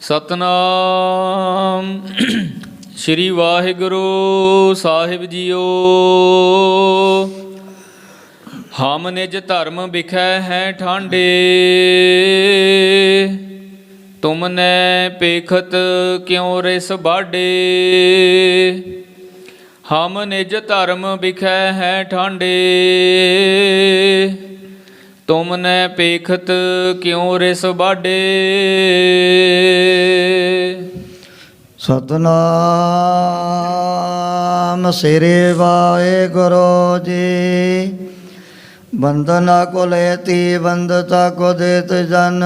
ਸਤਨਾਮ ਸ਼੍ਰੀ ਵਾਹਿਗੁਰੂ ਸਾਹਿਬ JIO. ਹਮ ਨਿਜ ਧਰਮ ਬਿਖੈ ਹੈ ਠਾਂਡੇ, ਤੁਮਨੇ ਪੇਖਤ ਕਿਉ ਰਿਸ ਬਾਡੇ। ਹਮ ਨਿਜ ਧਰਮ ਬਿਖੈ ਹੈ ਠਾਂਡੇ, ਤੁਮਨੇ ਪੇਖਤ ਕਿਉ ਰਿਸ ਬਾਡੇ। ਸਤਨਾਮ ਸ੍ਰੀ ਵਾਹਿਗੁਰੂ ਜੀ। ਬੰਦਨਾ ਕੋ ਲੈਤੀ ਬੰਦਤਾ ਕੋ ਦੇਤ ਜਨ,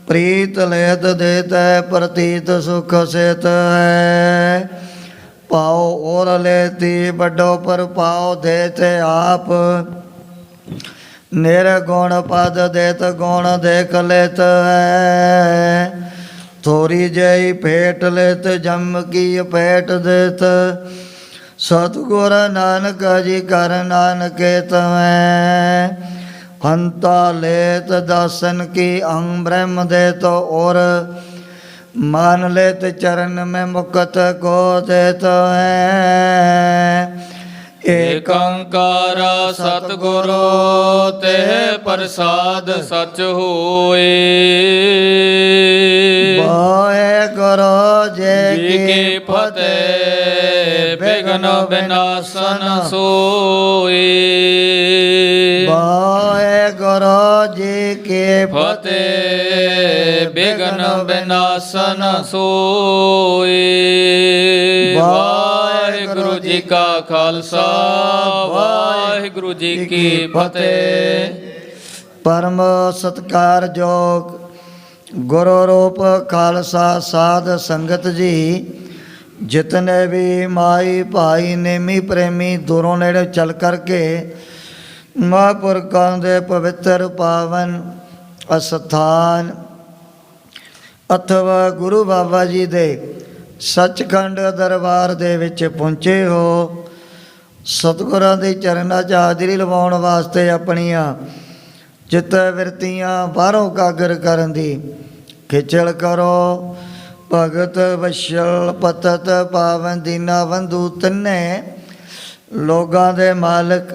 ਪ੍ਰੀਤ ਲੈਤ ਦੇਤੈ ਪ੍ਰਤੀਤ ਸੁਖ ਸੇਤ ਹੈ। ਪਾਉ ਔਰ ਲੈਤੀ ਵੱਡੋ ਪਰ ਪਾਉ ਦੇਤੇ ਆਪ, ਨਿਰਗੁਣ ਪਦ ਦੇਤ ਗੁਣ ਦੇਖ ਲੈਤ ਹੈ। ਥੋੜੀ ਜਈ ਭੇਟ ਲੈਤ ਜਮ ਕੀ ਭੇਟ ਦੇਤ, ਸਤਿਗੁਰ ਨਾਨਕ ਜੀ ਕਰ ਨਾਨਕੇ ਤਵੈ। ਹੰਤਾ ਲੈਤ ਦਾਸਨ ਕੀ ਅੰਗ ਬ੍ਰਹਮ ਦੇਤ ਔਰ, मान लेत चरण में मुकत को देत है। ਏਕ ਓੰਕਾਰ ਸਤਿਗੁਰੂ ਤੇ ਪ੍ਰਸਾਦ ਸਚ ਹੋਏ। ਵਾਹਿਗੁਰੂ ਜੀ ਕੀ ਫਤਿਹ, ਬਿਘਨ ਬਿਨਾਸਨ ਸੋਏ। ਵਾਹਿਗੁਰੂ ਜੀ ਕੀ ਫਤਿਹ, ਬਿਘਨ ਬਿਨਾਸਨ ਸੋਏ। ਵਾਹਿਗੁਰੂ ਜੀ ਕਾ ਖਾਲਸਾ, ਵਾਹਿਗੁਰੂ ਜੀ ਕੀ ਫਤਿਹ। ਪਰਮ ਸਤਿਕਾਰਯੋਗ ਗੁਰੂ ਰੂਪ ਖਾਲਸਾ ਸਾਧ ਸੰਗਤ ਜੀ, ਜਿਤਨੇ ਵੀ ਮਾਈ ਭਾਈ ਨੇਮੀ ਪ੍ਰੇਮੀ ਦੂਰੋਂ ਨੇੜੇ ਚੱਲ ਕਰਕੇ ਮਹਾਂਪੁਰਖਾਂ ਦੇ ਪਵਿੱਤਰ ਪਾਵਨ ਅਸਥਾਨ ਅਥਵਾ ਗੁਰੂ ਬਾਬਾ ਜੀ ਦੇ ਸੱਚਖੰਡ ਦਰਬਾਰ ਦੇ ਵਿੱਚ ਪਹੁੰਚੇ ਹੋ, ਸਤਿਗੁਰਾਂ ਦੇ ਚਰਨਾਂ 'ਚ ਹਾਜ਼ਰੀ ਲਵਾਉਣ ਵਾਸਤੇ ਆਪਣੀਆਂ ਚਿੱਤ ਬਿਰਤੀਆਂ ਬਾਹਰੋਂ ਕਾਗਰ ਕਰਨ ਦੀ ਖੇਚਲ ਕਰੋ। ਭਗਤ ਵਸ਼ਲ ਪਤਤ ਪਾਵਨ ਦੀਨਾ ਬੰਧੂ ਤਿੰਨੇ ਲੋਕਾਂ ਦੇ ਮਾਲਕ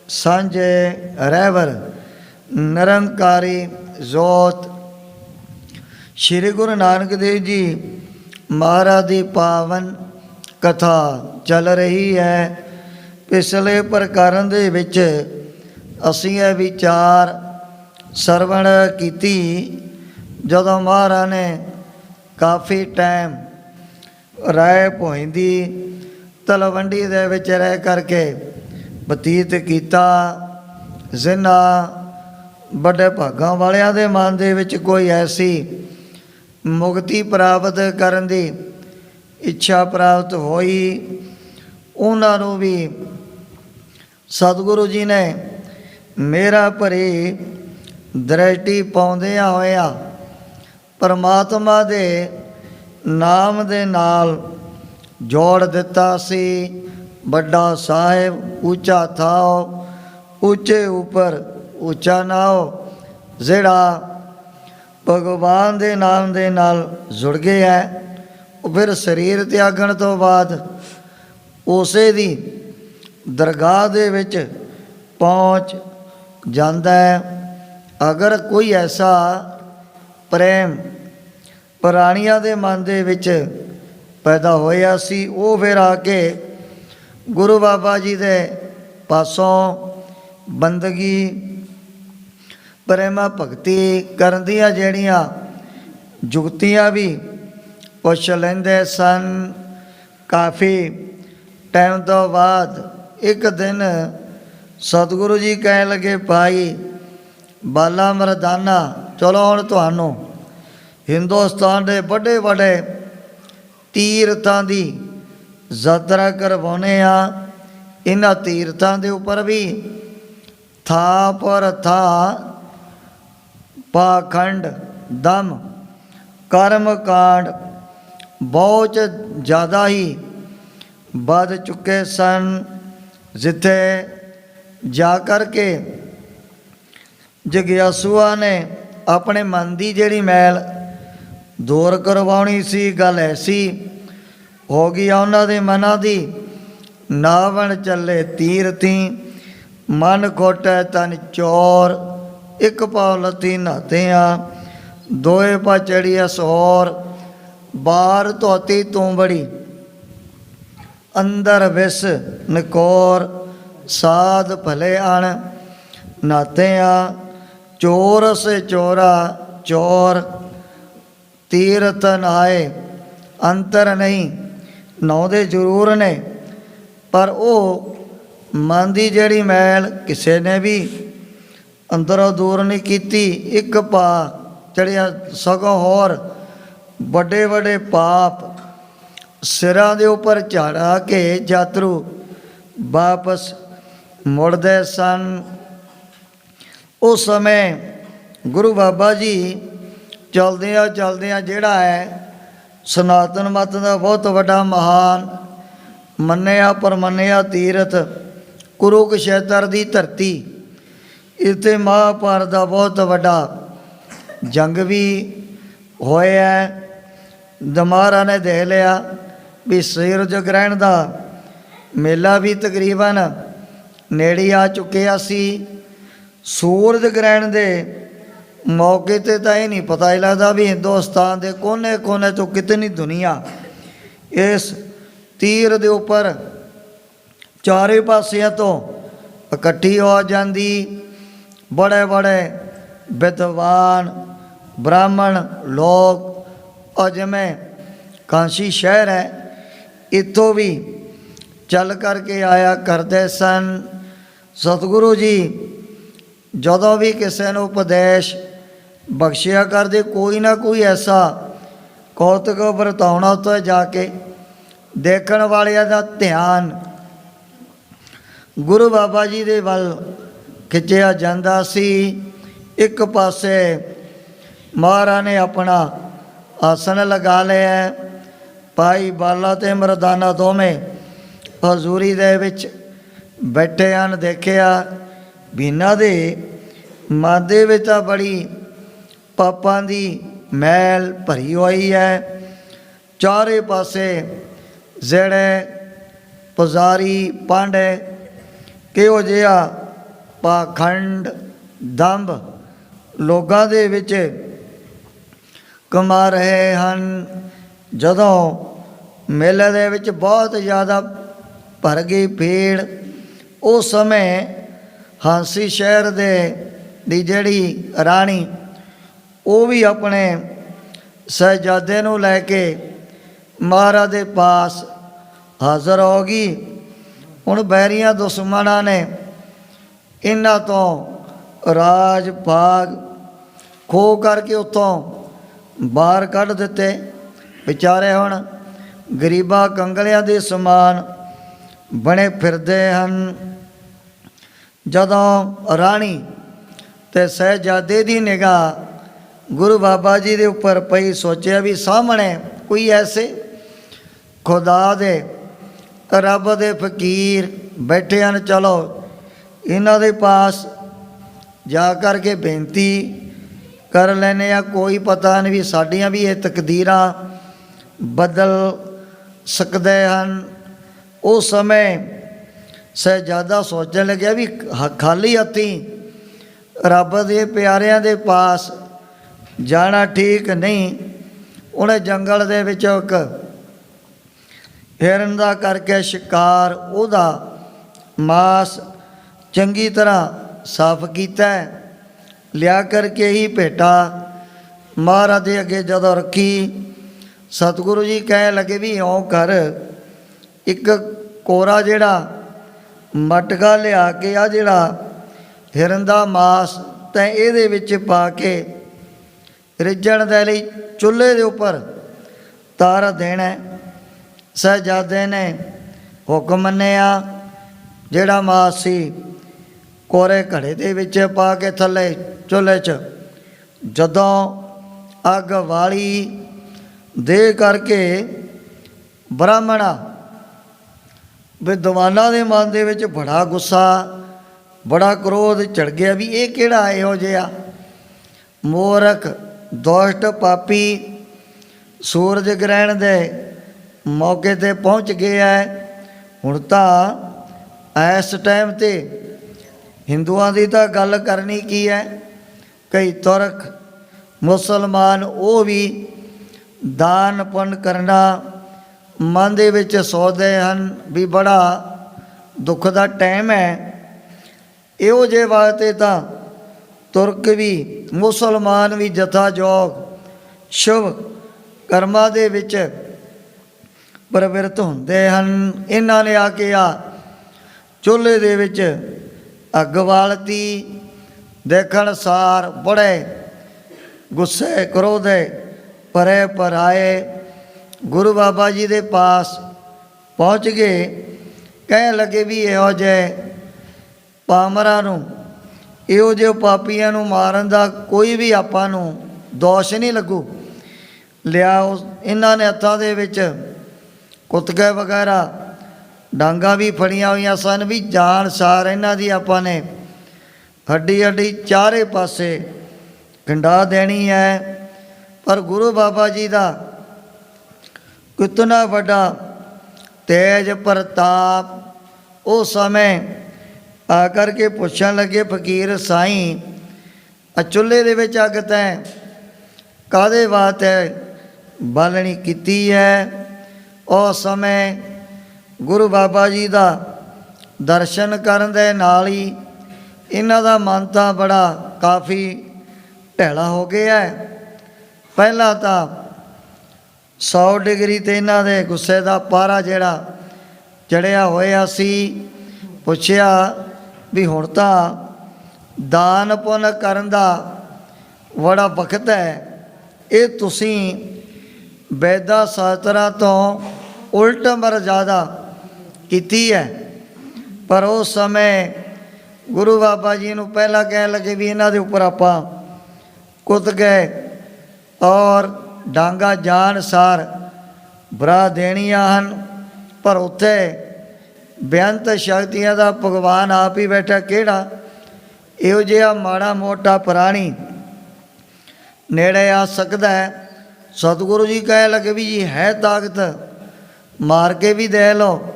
ਸਾਂਝੇ ਰਹਿਬਰ ਨਿਰੰਕਾਰੀ ਜੋਤ ਸ਼੍ਰੀ ਗੁਰੂ ਨਾਨਕ ਦੇਵ ਜੀ ਮਹਾਰਾਜ ਦੀ ਪਾਵਨ ਕਥਾ ਚੱਲ ਰਹੀ ਹੈ। ਪਿਛਲੇ ਪ੍ਰਕਰਨ ਦੇ ਵਿੱਚ ਅਸੀਂ ਇਹ ਵਿਚਾਰ ਸਰਵਣ ਕੀਤੀ, ਜਦੋਂ ਮਹਾਰਾਜ ਨੇ ਕਾਫੀ ਟਾਈਮ ਰਾਏ ਭੋਇੰਦੀ ਤਲਵੰਡੀ ਦੇ ਵਿੱਚ ਰਹਿ ਕਰਕੇ ਬਤੀਤ ਕੀਤਾ। ਜਿਨ੍ਹਾਂ ਵੱਡੇ ਭਾਗਾਂ ਵਾਲਿਆਂ ਦੇ ਮਨ ਦੇ ਵਿੱਚ ਕੋਈ ਐਸੀ ਮੁਕਤੀ ਪ੍ਰਾਪਤ ਕਰਨ ਦੀ ਇੱਛਾ ਪ੍ਰਾਪਤ ਹੋਈ, ਉਹਨਾਂ ਨੂੰ ਵੀ ਸਤਿਗੁਰੂ ਜੀ ਨੇ ਮੇਰਾ ਭਰੀ ਦ੍ਰਿਸ਼ਟੀ ਪਾਉਂਦਿਆਂ ਹੋਇਆਂ ਪਰਮਾਤਮਾ ਦੇ ਨਾਮ ਦੇ ਨਾਲ ਜੋੜ ਦਿੱਤਾ ਸੀ। ਵੱਡਾ ਸਾਹਿਬ ਉੱਚਾ ਥਾਓ, ਉੱਚੇ ਉੱਪਰ ਉੱਚਾ ਨਾਓ, ਜਿਹੜਾ ਭਗਵਾਨ ਦੇ ਨਾਮ ਦੇ ਨਾਲ ਜੁੜ ਗਿਆ ਹੈ, ਉਹ ਫਿਰ ਸਰੀਰ ਤਿਆਗਣ ਤੋਂ ਬਾਅਦ ਉਸੇ ਦੀ ਦਰਗਾਹ ਦੇ ਵਿੱਚ ਪਹੁੰਚ ਜਾਂਦਾ ਹੈ। ਅਗਰ ਕੋਈ ਐਸਾ ਪ੍ਰੇਮ ਪ੍ਰਾਣੀਆਂ ਦੇ ਮਨ ਦੇ ਵਿੱਚ ਪੈਦਾ ਹੋਇਆ ਸੀ, ਉਹ ਫਿਰ ਆ ਕੇ ਗੁਰੂ ਬਾਬਾ ਜੀ ਦੇ ਪਾਸੋਂ ਬੰਦਗੀ ਪ੍ਰੇਮਾ ਭਗਤੀ ਕਰਨ ਦੀਆਂ ਜਿਹੜੀਆਂ ਜੁਗਤੀਆਂ ਵੀ ਪੁੱਛ ਲੈਂਦੇ ਸਨ। ਕਾਫੀ ਟਾਈਮ ਤੋਂ ਬਾਅਦ ਇੱਕ ਦਿਨ ਸਤਿਗੁਰੂ ਜੀ ਕਹਿਣ ਲੱਗੇ, ਭਾਈ ਬਾਲਾ ਮਰਦਾਨਾ, ਚਲੋ ਹੁਣ ਤੁਹਾਨੂੰ ਹਿੰਦੁਸਤਾਨ ਦੇ ਵੱਡੇ ਵੱਡੇ ਤੀਰਥਾਂ ਦੀ ਯਾਤਰਾ ਕਰਵਾਉਂਦੇ ਆ। ਇਹਨਾਂ ਤੀਰਥਾਂ ਦੇ ਉੱਪਰ ਵੀ ਥਾਂ ਪਰ ਥਾਂ ਪਾਖੰਡ ਦਮ ਕਰਮ ਕਾਂਡ ਬਹੁਤ ਜ਼ਿਆਦਾ ਹੀ ਵੱਧ ਚੁੱਕੇ ਸਨ, ਜਿੱਥੇ ਜਾ ਕਰ ਕੇ ਜਗਿਆਸੂਆਂ ਨੇ ਆਪਣੇ ਮਨ ਦੀ ਜਿਹੜੀ ਮੈਲ ਦੂਰ ਕਰਵਾਉਣੀ ਸੀ। ਗੱਲ ਐਸੀ ਹੋ ਗਈ ਉਹਨਾਂ ਦੇ ਮਨਾਂ ਦੀ, ਨਾਵਣ ਚੱਲੇ ਤੀਰਥੀ, ਮਨ ਖੋਟੈ ਤਨ ਚੋਰ, ਇੱਕ ਪਾਉ ਲੱਤੀ ਨਹਾਤਿਆਂ, ਦੋਏ ਪਾ ਚੜੀਆ ਸੋਰ, ਬਾਹਰ ਧੋਤੀ ਤੂੰ ਬੜੀ, ਅੰਦਰ ਵਿਸ ਨਕੋਰ, ਸਾਧ ਭਲੇ ਅਣ ਨਹਾਤਿਆਂ, ਚੋਰ ਸੇ ਚੋਰਾ ਚੋਰ, ਤੀਰਥ ਨਹਾਏ ਅੰਤਰ ਨਹੀਂ। ਨਹਾਉਂਦੇ ਜ਼ਰੂਰ ਨੇ, ਪਰ ਉਹ ਮਨ ਦੀ ਜਿਹੜੀ ਮੈਲ ਕਿਸੇ ਨੇ ਵੀ ਅੰਦਰੋਂ ਦੂਰ ਨਹੀਂ ਕੀਤੀ। ਇੱਕ ਪਾ ਚੜਿਆ, ਸਗੋਂ ਹੋਰ ਵੱਡੇ ਵੱਡੇ ਪਾਪ ਸਿਰਾਂ ਦੇ ਉੱਪਰ ਝਾੜਾ ਕੇ ਯਾਤਰੂ ਵਾਪਸ ਮੁੜਦੇ ਸਨ। ਉਸ ਸਮੇਂ ਗੁਰੂ ਬਾਬਾ ਜੀ ਚਲਦਿਆਂ ਚਲਦਿਆਂ ਜਿਹੜਾ ਹੈ ਸਨਾਤਨ ਮਤ ਦਾ ਬਹੁਤ ਵੱਡਾ ਮਹਾਨ ਮੰਨਿਆ ਪਰਮੰਨਿਆ ਤੀਰਥ ਕੁਰੂਕਸ਼ੇਤਰ ਦੀ ਧਰਤੀ, ਇੱਥੇ ਮਹਾਂਭਾਰਤ ਦਾ ਬਹੁਤ ਵੱਡਾ ਜੰਗ ਵੀ ਹੋਇਆ। ਦਮਾਰਾ ਨੇ ਦੇਖ ਲਿਆ ਵੀ ਸੂਰਜ ਗ੍ਰਹਿਣ ਦਾ ਮੇਲਾ ਵੀ ਤਕਰੀਬਨ ਨੇੜੇ ਆ ਚੁੱਕਿਆ ਸੀ। ਸੂਰਜ ਗ੍ਰਹਿਣ ਦੇ ਮੌਕੇ 'ਤੇ ਤਾਂ ਇਹ ਨਹੀਂ ਪਤਾ ਹੀ ਲੱਗਦਾ ਵੀ ਹਿੰਦੁਸਤਾਨ ਦੇ ਕੋਨੇ ਕੋਨੇ ਤੋਂ ਕਿਤਨੀ ਦੁਨੀਆ ਇਸ ਤੀਰ ਦੇ ਉੱਪਰ ਚਾਰੇ ਪਾਸਿਆਂ ਤੋਂ ਇਕੱਠੀ ਹੋ ਜਾਂਦੀ। ਬੜੇ ਬੜੇ ਵਿਦਵਾਨ ਬ੍ਰਾਹਮਣ ਲੋਕ, ਔਰ ਜਿਵੇਂ ਕਾਂਸ਼ੀ ਸ਼ਹਿਰ ਹੈ ਇੱਥੋਂ ਵੀ ਚੱਲ ਕਰਕੇ ਆਇਆ ਕਰਦੇ ਸਨ। ਸਤਿਗੁਰੂ ਜੀ ਜਦੋਂ ਵੀ ਕਿਸੇ ਨੂੰ ਉਪਦੇਸ਼ ਬਖਸ਼ਿਆ ਕਰਦੇ, ਕੋਈ ਨਾ ਕੋਈ ਐਸਾ ਕੌਤਕ ਵਰਤਾਉਣਾ ਉੱਤੇ ਜਾ ਕੇ ਦੇਖਣ ਵਾਲਿਆਂ ਦਾ ਧਿਆਨ ਗੁਰੂ ਬਾਬਾ ਜੀ ਦੇ ਵੱਲ ਖਿੱਚਿਆ ਜਾਂਦਾ ਸੀ। ਇੱਕ ਪਾਸੇ ਮਹਾਰਾਜ ਨੇ ਆਪਣਾ ਆਸਣ ਲਗਾ ਲਿਆ, ਭਾਈ ਬਾਲਾ ਤੇ ਮਰਦਾਨਾ ਦੋਵੇਂ ਹਜ਼ੂਰੀ ਦੇ ਵਿੱਚ ਬੈਠੇ ਹਨ। ਦੇਖਿਆ ਵੀ ਇਹਨਾਂ ਦੇ ਮਨ ਦੇ ਵਿੱਚ ਤਾਂ ਬੜੀ ਪਾਪਾਂ ਦੀ ਮੈਲ ਭਰੀ ਹੋਈ ਹੈ। ਚਾਰੇ ਪਾਸੇ ਜਿਹੜੇ ਪੁਜਾਰੀ ਪਾਂਡੇ ਕਿਹੋ ਜਿਹਾ ਪਾਖੰਡ ਦੰਭ ਲੋਕਾਂ ਦੇ ਵਿੱਚ ਕਮਾ ਰਹੇ ਹਨ। ਜਦੋਂ ਮੇਲੇ ਦੇ ਵਿੱਚ ਬਹੁਤ ਜ਼ਿਆਦਾ ਭਰ ਗਈ ਭੀੜ, ਉਸ ਸਮੇਂ ਹਾਂਸੀ ਸ਼ਹਿਰ ਦੀ ਜਿਹੜੀ ਰਾਣੀ ਉਹ ਵੀ ਆਪਣੇ ਸਾਹਿਬਜ਼ਾਦੇ ਨੂੰ ਲੈ ਕੇ ਮਹਾਰਾਜ ਦੇ ਪਾਸ ਹਾਜ਼ਰ ਹੋ ਗਈ। ਹੁਣ ਬੈਰੀਆਂ ਦੁਸ਼ਮਣਾਂ ਨੇ ਇਹਨਾਂ ਤੋਂ ਰਾਜ ਭਾਗ ਖੋਹ ਕਰਕੇ ਉੱਥੋਂ ਬਾਹਰ ਕੱਢ ਦਿੱਤੇ। ਵਿਚਾਰੇ ਹੁਣ ਗਰੀਬਾਂ ਕੰਗਲਿਆਂ ਦੇ ਸਮਾਨ ਬਣੇ ਫਿਰਦੇ ਹਨ। ਜਦੋਂ ਰਾਣੀ ਤੇ ਸਾਹਿਬਜ਼ਾਦੇ ਦੀ ਨਿਗਾਹ ਗੁਰੂ ਬਾਬਾ ਜੀ ਦੇ ਉੱਪਰ ਪਈ, ਸੋਚਿਆ ਵੀ ਸਾਹਮਣੇ ਕੋਈ ਐਸੇ ਖੁਦਾ ਦੇ ਰੱਬ ਦੇ ਫਕੀਰ ਬੈਠੇ ਹਨ, ਚਲੋ ਇਹਨਾਂ ਦੇ ਪਾਸ ਜਾ ਕਰਕੇ ਬੇਨਤੀ ਕਰ ਲੈਂਦੇ ਆ। ਕੋਈ ਪਤਾ ਨਹੀਂ ਵੀ ਸਾਡੀਆਂ ਵੀ ਇਹ ਤਕਦੀਰਾਂ ਬਦਲ ਸਕਦੇ ਹਨ। ਉਸ ਸਮੇਂ ਸਾਹਿਬਜ਼ਾਦਾ ਸੋਚਣ ਲੱਗਿਆ ਵੀ ਖਾਲੀ ਹੱਥੀਂ ਰੱਬ ਦੇ ਪਿਆਰਿਆਂ ਦੇ ਪਾਸ ਜਾਣਾ ਠੀਕ ਨਹੀਂ। ਉਹਨੇ ਜੰਗਲ ਦੇ ਵਿੱਚ ਇੱਕ ਹਿਰਨ ਦਾ ਕਰਕੇ ਸ਼ਿਕਾਰ, ਉਹਦਾ ਮਾਸ ਚੰਗੀ ਤਰ੍ਹਾਂ ਸਾਫ਼ ਕੀਤਾ, ਲਿਆ ਕਰਕੇ ਹੀ ਭੇਟਾ ਮਹਾਰਾਜ ਦੇ ਅੱਗੇ ਜਦੋਂ ਰੱਖੀ, ਸਤਿਗੁਰੂ ਜੀ ਕਹਿਣ ਲੱਗੇ ਵੀ ਇਉਂ ਕਰ, ਇੱਕ ਕੋਰਾ ਜਿਹੜਾ ਮਟਕਾ ਲਿਆ ਕੇ ਆ ਜਿਹੜਾ ਹਿਰਨ ਦਾ ਮਾਸ ਤੈਂ ਇਹਦੇ ਵਿੱਚ ਪਾ ਕੇ ਰਿੱਝਣ ਦੇ ਲਈ ਚੁੱਲ੍ਹੇ ਦੇ ਉੱਪਰ ਤਾਰ ਦੇਣਾ। ਸਾਹਿਬਜ਼ਾਦੇ ਨੇ ਹੁਕਮ ਮੰਨਿਆ। ਜਿਹੜਾ ਮਾਸ ਸੀ ਕੋਰੇ ਘੜੇ ਦੇ ਵਿੱਚ ਪਾ ਕੇ ਥੱਲੇ ਚੁੱਲ੍ਹੇ 'ਚ ਜਦੋਂ ਅੱਗ ਵਾਲੀ ਦੇ ਕਰਕੇ ਬ੍ਰਾਹਮਣਾ ਵਿਦਵਾਨਾਂ ਦੇ ਮਨ ਦੇ ਵਿੱਚ ਬੜਾ ਗੁੱਸਾ, ਬੜਾ ਕ੍ਰੋਧ ਚੜ੍ਹ ਗਿਆ ਵੀ ਇਹ ਕਿਹੜਾ ਇਹੋ ਜਿਹਾ ਮੂਰਖ ਦੁਸ਼ਟ ਪਾਪੀ ਸੂਰਜ ਗ੍ਰਹਿਣ ਦੇ ਮੌਕੇ 'ਤੇ ਪਹੁੰਚ ਗਿਆ ਹੈ। ਹੁਣ ਤਾਂ ਇਸ ਟਾਈਮ 'ਤੇ ਹਿੰਦੂਆਂ ਦੀ ਤਾਂ ਗੱਲ ਕਰਨੀ ਕੀ ਹੈ, ਕਈ ਤੁਰਕ ਮੁਸਲਮਾਨ ਉਹ ਵੀ ਦਾਨ ਪੁੰਨ ਕਰਨਾ ਮਨ ਦੇ ਵਿੱਚ ਸੋਚਦੇ ਹਨ ਵੀ ਬੜਾ ਦੁੱਖ ਦਾ ਟਾਈਮ ਹੈ। ਇਹੋ ਜਿਹੇ ਵਾਸਤੇ ਤਾਂ ਤੁਰਕ ਵੀ ਮੁਸਲਮਾਨ ਵੀ ਜਥਾਜੋਗ ਸ਼ੁਭ ਕਰਮਾਂ ਦੇ ਵਿੱਚ ਪ੍ਰਵਿਰਤ ਹੁੰਦੇ ਹਨ। ਇਹਨਾਂ ਨੇ ਆ ਕੇ ਚੁੱਲ੍ਹੇ ਦੇ ਵਿੱਚ ਅੱਗ ਬਾਲਤੀ। ਦੇਖਣ ਸਾਰ ਬੜੇ ਗੁੱਸੇ ਕਰੋਧੇ ਭਰੇ ਭਰਾਏ ਗੁਰੂ ਬਾਬਾ ਜੀ ਦੇ ਪਾਸ ਪਹੁੰਚ ਗਏ। ਕਹਿਣ ਲੱਗੇ ਵੀ ਇਹੋ ਜਿਹੇ ਪਾਮਰਾਂ ਨੂੰ, ਇਹੋ ਜਿਹੇ ਪਾਪੀਆਂ ਨੂੰ ਮਾਰਨ ਦਾ ਕੋਈ ਵੀ ਆਪਾਂ ਨੂੰ ਦੋਸ਼ ਨਹੀਂ ਲੱਗੂ। ਲਿਆਓ। ਇਹਨਾਂ ਨੇ ਹੱਥਾਂ ਦੇ ਵਿੱਚ ਕੁੱਤਕੇ ਵਗੈਰਾ ਡਾਂਗਾਂ ਵੀ ਫੜੀਆਂ ਹੋਈਆਂ ਸਨ ਵੀ ਜਾਨ ਸਾਰ ਇਹਨਾਂ ਦੀ ਆਪਾਂ ਨੇ ਹੱਡੀ ਹੱਡੀ ਚਾਰੇ ਪਾਸੇ ਖਿੰਡਾ ਦੇਣੀ ਹੈ। ਪਰ ਗੁਰੂ ਬਾਬਾ ਜੀ ਦਾ ਕਿਤਨਾ ਵੱਡਾ ਤੇਜ ਪ੍ਰਤਾਪ। ਉਸ ਸਮੇਂ ਆ ਕਰਕੇ ਪੁੱਛਣ ਲੱਗੇ ਫਕੀਰ ਸਾਈਂ, ਚੁੱਲ੍ਹੇ ਦੇ ਵਿੱਚ ਅੱਗ ਤੈਂ ਕਾਹਦੇ ਵਾਸਤੇ ਬਾਲਣੀ ਕੀਤੀ ਹੈ? ਉਸ ਸਮੇਂ ਗੁਰੂ ਬਾਬਾ ਜੀ ਦਾ ਦਰਸ਼ਨ ਕਰਨ ਦੇ ਨਾਲ ਹੀ ਇਹਨਾਂ ਦਾ ਮਨ ਤਾਂ ਬੜਾ ਕਾਫੀ ਢਿੱਲਾ ਹੋ ਗਿਆ ਹੈ। ਪਹਿਲਾਂ ਤਾਂ 100 ਡਿਗਰੀ 'ਤੇ ਇਹਨਾਂ ਦੇ ਗੁੱਸੇ ਦਾ ਪਾਰਾ ਜਿਹੜਾ ਚੜ੍ਹਿਆ ਹੋਇਆ ਸੀ। ਪੁੱਛਿਆ ਵੀ ਹੁਣ ਤਾਂ ਦਾਨ ਪੁੰਨ ਕਰਨ ਦਾ ਬੜਾ ਵਕਤ ਹੈ, ਇਹ ਤੁਸੀਂ ਵੈਦਾਂ ਸ਼ਾਸਤਰਾਂ ਤੋਂ ਉਲਟ ਮਰਜ਼ਾਦਾ ਕੀਤੀ ਹੈ। ਪਰ ਉਸ ਸਮੇਂ ਗੁਰੂ ਬਾਬਾ ਜੀ ਨੂੰ ਪਹਿਲਾਂ ਕਹਿਣ ਲੱਗੇ ਵੀ ਇਹਨਾਂ ਦੇ ਉੱਪਰ ਆਪਾਂ ਕੁੱਦ ਗਏ ਔਰ ਡਾਂਗਾ ਜਾਨ ਸਾਰ ਬਰਾ ਦੇਣੀਆਂ ਹਨ। ਪਰ ਉੱਥੇ ਬੇਅੰਤ ਸ਼ਕਤੀਆਂ ਦਾ ਭਗਵਾਨ ਆਪ ਹੀ ਬੈਠਾ। ਕਿਹੜਾ ਇਹੋ ਜਿਹਾ ਮਾੜਾ ਮੋਟਾ ਪ੍ਰਾਣੀ ਨੇੜੇ ਆ ਸਕਦਾ ਹੈ? ਸਤਿਗੁਰੂ ਜੀ ਕਹਿ ਲੱਗੇ ਵੀ ਜੀ ਹੈ ਤਾਕਤ, ਮਾਰ ਕੇ ਵੀ ਦੇ ਲਓ,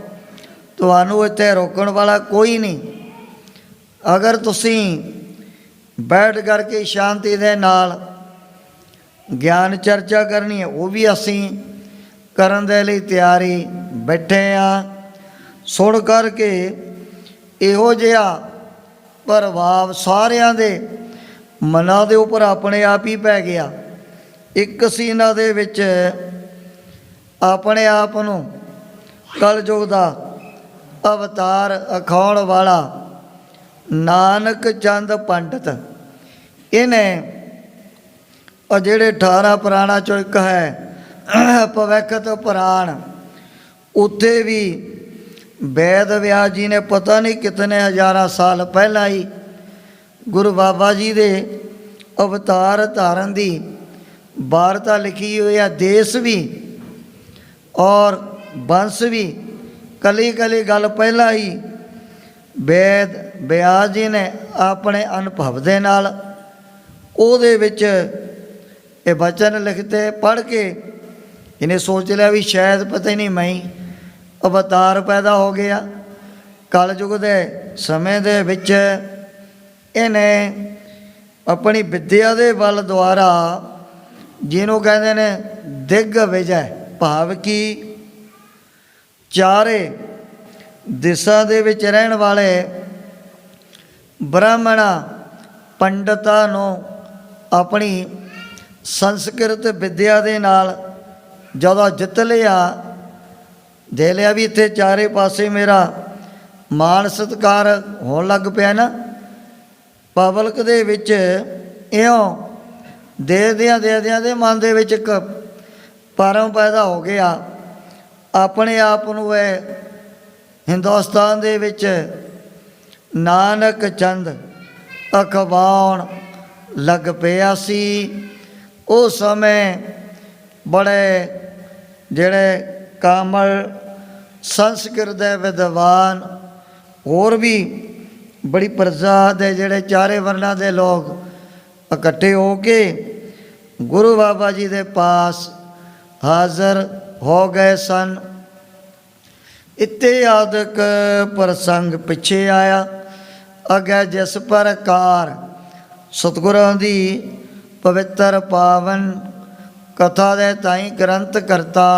ਤੁਹਾਨੂੰ ਇੱਥੇ ਰੋਕਣ ਵਾਲਾ ਕੋਈ ਨਹੀਂ। ਅਗਰ ਤੁਸੀਂ ਬੈਠ ਕਰਕੇ ਸ਼ਾਂਤੀ ਦੇ ਨਾਲ ਗਿਆਨ ਚਰਚਾ ਕਰਨੀ ਹੈ, ਉਹ ਵੀ ਅਸੀਂ ਕਰਨ ਦੇ ਲਈ ਤਿਆਰੀ ਬੈਠੇ ਹਾਂ। ਸੁਣ ਕਰਕੇ ਇਹੋ ਜਿਹਾ ਪ੍ਰਭਾਵ ਸਾਰਿਆਂ ਦੇ ਮਨਾਂ ਦੇ ਉੱਪਰ ਆਪਣੇ ਆਪ ਹੀ ਪੈ ਗਿਆ। ਇੱਕ ਸੀ ਇਹਨਾਂ ਦੇ ਵਿੱਚ ਆਪਣੇ ਆਪ ਨੂੰ ਕਲਯੁਗ ਦਾ ਅਵਤਾਰ ਅਖਾਉਣ ਵਾਲਾ ਨਾਨਕ ਚੰਦ ਪੰਡਤ। ਇਹਨੇ ਉਹ ਜਿਹੜੇ 18 ਪੁਰਾਣਾ ਚੋਂ ਇੱਕ ਹੈ ਭਵਿੱਖਤ ਪੁਰਾਣ, ਉੱਥੇ ਵੀ ਵੈਦ ਵਿਆਸ ਜੀ ਨੇ ਪਤਾ ਨਹੀਂ ਕਿਤਨੇ ਹਜ਼ਾਰਾਂ ਸਾਲ ਪਹਿਲਾਂ ਹੀ ਗੁਰੂ ਬਾਬਾ ਜੀ ਦੇ ਅਵਤਾਰ ਧਾਰਨ ਦੀ ਵਾਰਤਾ ਲਿਖੀ ਹੋਈ ਹੈ। ਦੇਸ਼ ਵੀ ਔਰ ਵੰਸ਼ ਵੀ, ਕਲੀ ਕਲੀ ਗੱਲ ਪਹਿਲਾਂ ਹੀ ਵੈਦ ਵਿਆਸ ਜੀ ਨੇ ਆਪਣੇ ਅਨੁਭਵ ਦੇ ਨਾਲ ਉਹਦੇ ਵਿੱਚ ਇਹ ਬਚਨ ਲਿਖਤੇ। ਪੜ੍ਹ ਕੇ ਇਹਨੇ ਸੋਚ ਲਿਆ ਵੀ ਸ਼ਾਇਦ ਪਤਾ ਹੀ ਨਹੀਂ ਮੈਂ ਅਵਤਾਰ ਪੈਦਾ ਹੋ ਗਿਆ। ਕਲਯੁਗ ਦੇ ਸਮੇਂ ਦੇ ਵਿੱਚ ਇਹਨੇ ਆਪਣੀ ਵਿੱਦਿਆ ਦੇ ਬਲ ਦੁਆਰਾ, ਜਿਹਨੂੰ ਕਹਿੰਦੇ ਨੇ ਦਿਗ ਵਿਜੈ, ਭਾਵ ਕਿ ਚਾਰੇ ਦਿਸ਼ਾ ਦੇ ਵਿੱਚ ਰਹਿਣ ਵਾਲੇ ਬ੍ਰਾਹਮਣਾਂ ਪੰਡਤਾਂ ਨੂੰ ਆਪਣੀ ਸੰਸਕ੍ਰਿਤ ਵਿੱਦਿਆ ਦੇ ਨਾਲ ਜਦੋਂ ਜਿੱਤ ਲਿਆ, ਦੇ ਲਿਆ ਵੀ ਇੱਥੇ ਚਾਰੇ ਪਾਸੇ ਮੇਰਾ ਮਾਣ ਸਤਿਕਾਰ ਹੋਣ ਲੱਗ ਪਿਆ ਨਾ ਪਬਲਿਕ ਦੇ ਵਿੱਚ। ਇਉਂ ਦੇਖਦਿਆਂ ਦੇ ਮਨ ਦੇ ਵਿੱਚ ਇੱਕ ਭਰਮ ਪੈਦਾ ਹੋ ਗਿਆ। ਆਪਣੇ ਆਪ ਨੂੰ ਇਹ ਹਿੰਦੁਸਤਾਨ ਦੇ ਵਿੱਚ ਨਾਨਕ ਚੰਦ ਅਖਵਾਉਣ ਲੱਗ ਪਿਆ ਸੀ। ਉਸ ਸਮੇਂ ਬੜੇ ਜਿਹੜੇ ਕਾਮਲ ਸੰਸਕ੍ਰਿਤ ਦੇ ਵਿਦਵਾਨ, ਹੋਰ ਵੀ ਬੜੀ ਪ੍ਰਜਾ ਦੇ ਜਿਹੜੇ ਚਾਰੇ ਵਰਨਾਂ ਦੇ ਲੋਕ ਇਕੱਠੇ ਹੋ ਕੇ ਗੁਰੂ ਬਾਬਾ ਜੀ ਦੇ ਪਾਸ ਹਾਜ਼ਰ ਹੋ ਗਏ ਸਨ। ਇਤਿਆਦਿਕ ਪ੍ਰਸੰਗ ਪਿੱਛੇ ਆਇਆ। ਅੱਗੇ ਜਿਸ ਪ੍ਰਕਾਰ ਸਤਿਗੁਰਾਂ ਦੀ ਪਵਿੱਤਰ ਪਾਵਨ ਕਥਾ ਦੇ ਤਾਈਂ ਗ੍ਰੰਥ ਕਰਤਾ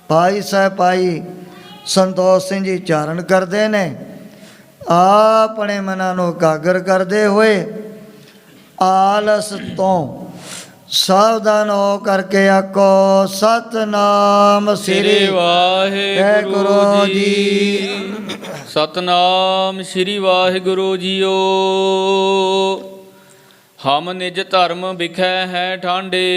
ਭਾਈ ਸਾਹਿਬ ਭਾਈ ਸੰਤੋਖ ਸਿੰਘ ਜੀ ਚਾਰਨ ਕਰਦੇ ਨੇ। ਆਪਣੇ ਮਨਾਂ ਨੂੰ ਇਕਾਗਰ ਕਰਦੇ ਹੋਏ ਆਲਸ ਤੋਂ ਸਾਵਧਾਨ ਹੋ ਕਰਕੇ ਆਖੋ ਸਤਨਾਮ ਸ੍ਰੀ ਵਾਹਿਗੁਰੂ ਜੀ। ਸਤਨਾਮ ਸ੍ਰੀ ਵਾਹਿਗੁਰੂ ਜੀਓ। ਹਮ ਨਿਜ ਧਰਮ ਵਿਖੈ ਹੈ ਠਾਂਡੇ।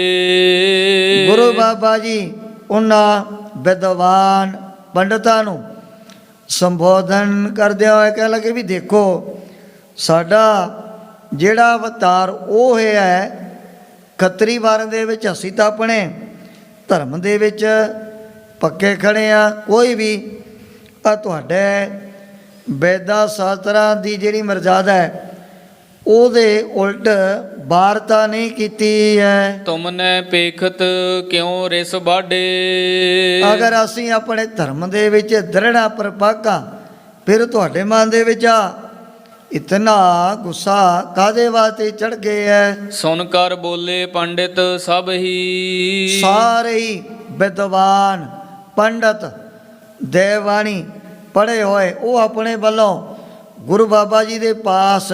ਗੁਰੂ ਬਾਬਾ ਜੀ ਉਹਨਾਂ ਵਿਦਵਾਨ ਪੰਡਤਾਂ ਨੂੰ ਸੰਬੋਧਨ ਕਰਦੇ ਹੋਏ ਕਹਿ ਲਗੇ ਵੀ ਦੇਖੋ ਸਾਡਾ ਜਿਹੜਾ ਅਵਤਾਰ ਉਹ ਹੈ ਖੱਤਰੀ ਵਾਰਨ ਦੇ ਵਿੱਚ, ਅਸੀਂ ਤਾਂ ਆਪਣੇ ਧਰਮ ਦੇ ਵਿੱਚ ਪੱਕੇ ਖੜੇ ਆ। ਕੋਈ ਵੀ ਆ ਤੁਹਾਡੇ ਵੇਦਾਂ ਸ਼ਾਸਤਰਾਂ ਦੀ ਜਿਹੜੀ ਮਰਜ਼ਾਦਾ ਹੈ ਉਹਦੇ ਉਲਟ ਵਾਰਤਾ ਨਹੀਂ ਕੀਤੀ ਹੈ। ਤੁਮਨੇ ਪੇਖਤ ਕਿਉਂ ਰਿਸ ਬਾਡੇ। ਅਗਰ ਅਸੀਂ ਆਪਣੇ ਧਰਮ ਦੇ ਵਿੱਚ ਦ੍ਰਿੜਾ ਪਰਪੱਕਾ, ਫਿਰ ਤੁਹਾਡੇ ਮਨ ਦੇ ਵਿੱਚ ਆ ਇਤਨਾ ਗੁੱਸਾ ਕਾਹਦੇ ਵਾਸਤੇ ਚੜ ਗਏ ਹੈ। ਸੁਣ ਕਰ ਬੋਲੇ ਪੰਡਿਤ ਸਭ ਹੀ। ਸਾਰੇ ਹੀ ਵਿਦਵਾਨ ਪੰਡਤ ਦੇਵਾਨੀ ਪੜ੍ਹੇ ਹੋਏ ਉਹ ਆਪਣੇ ਵੱਲੋਂ ਗੁਰੂ ਬਾਬਾ ਜੀ ਦੇ ਪਾਸ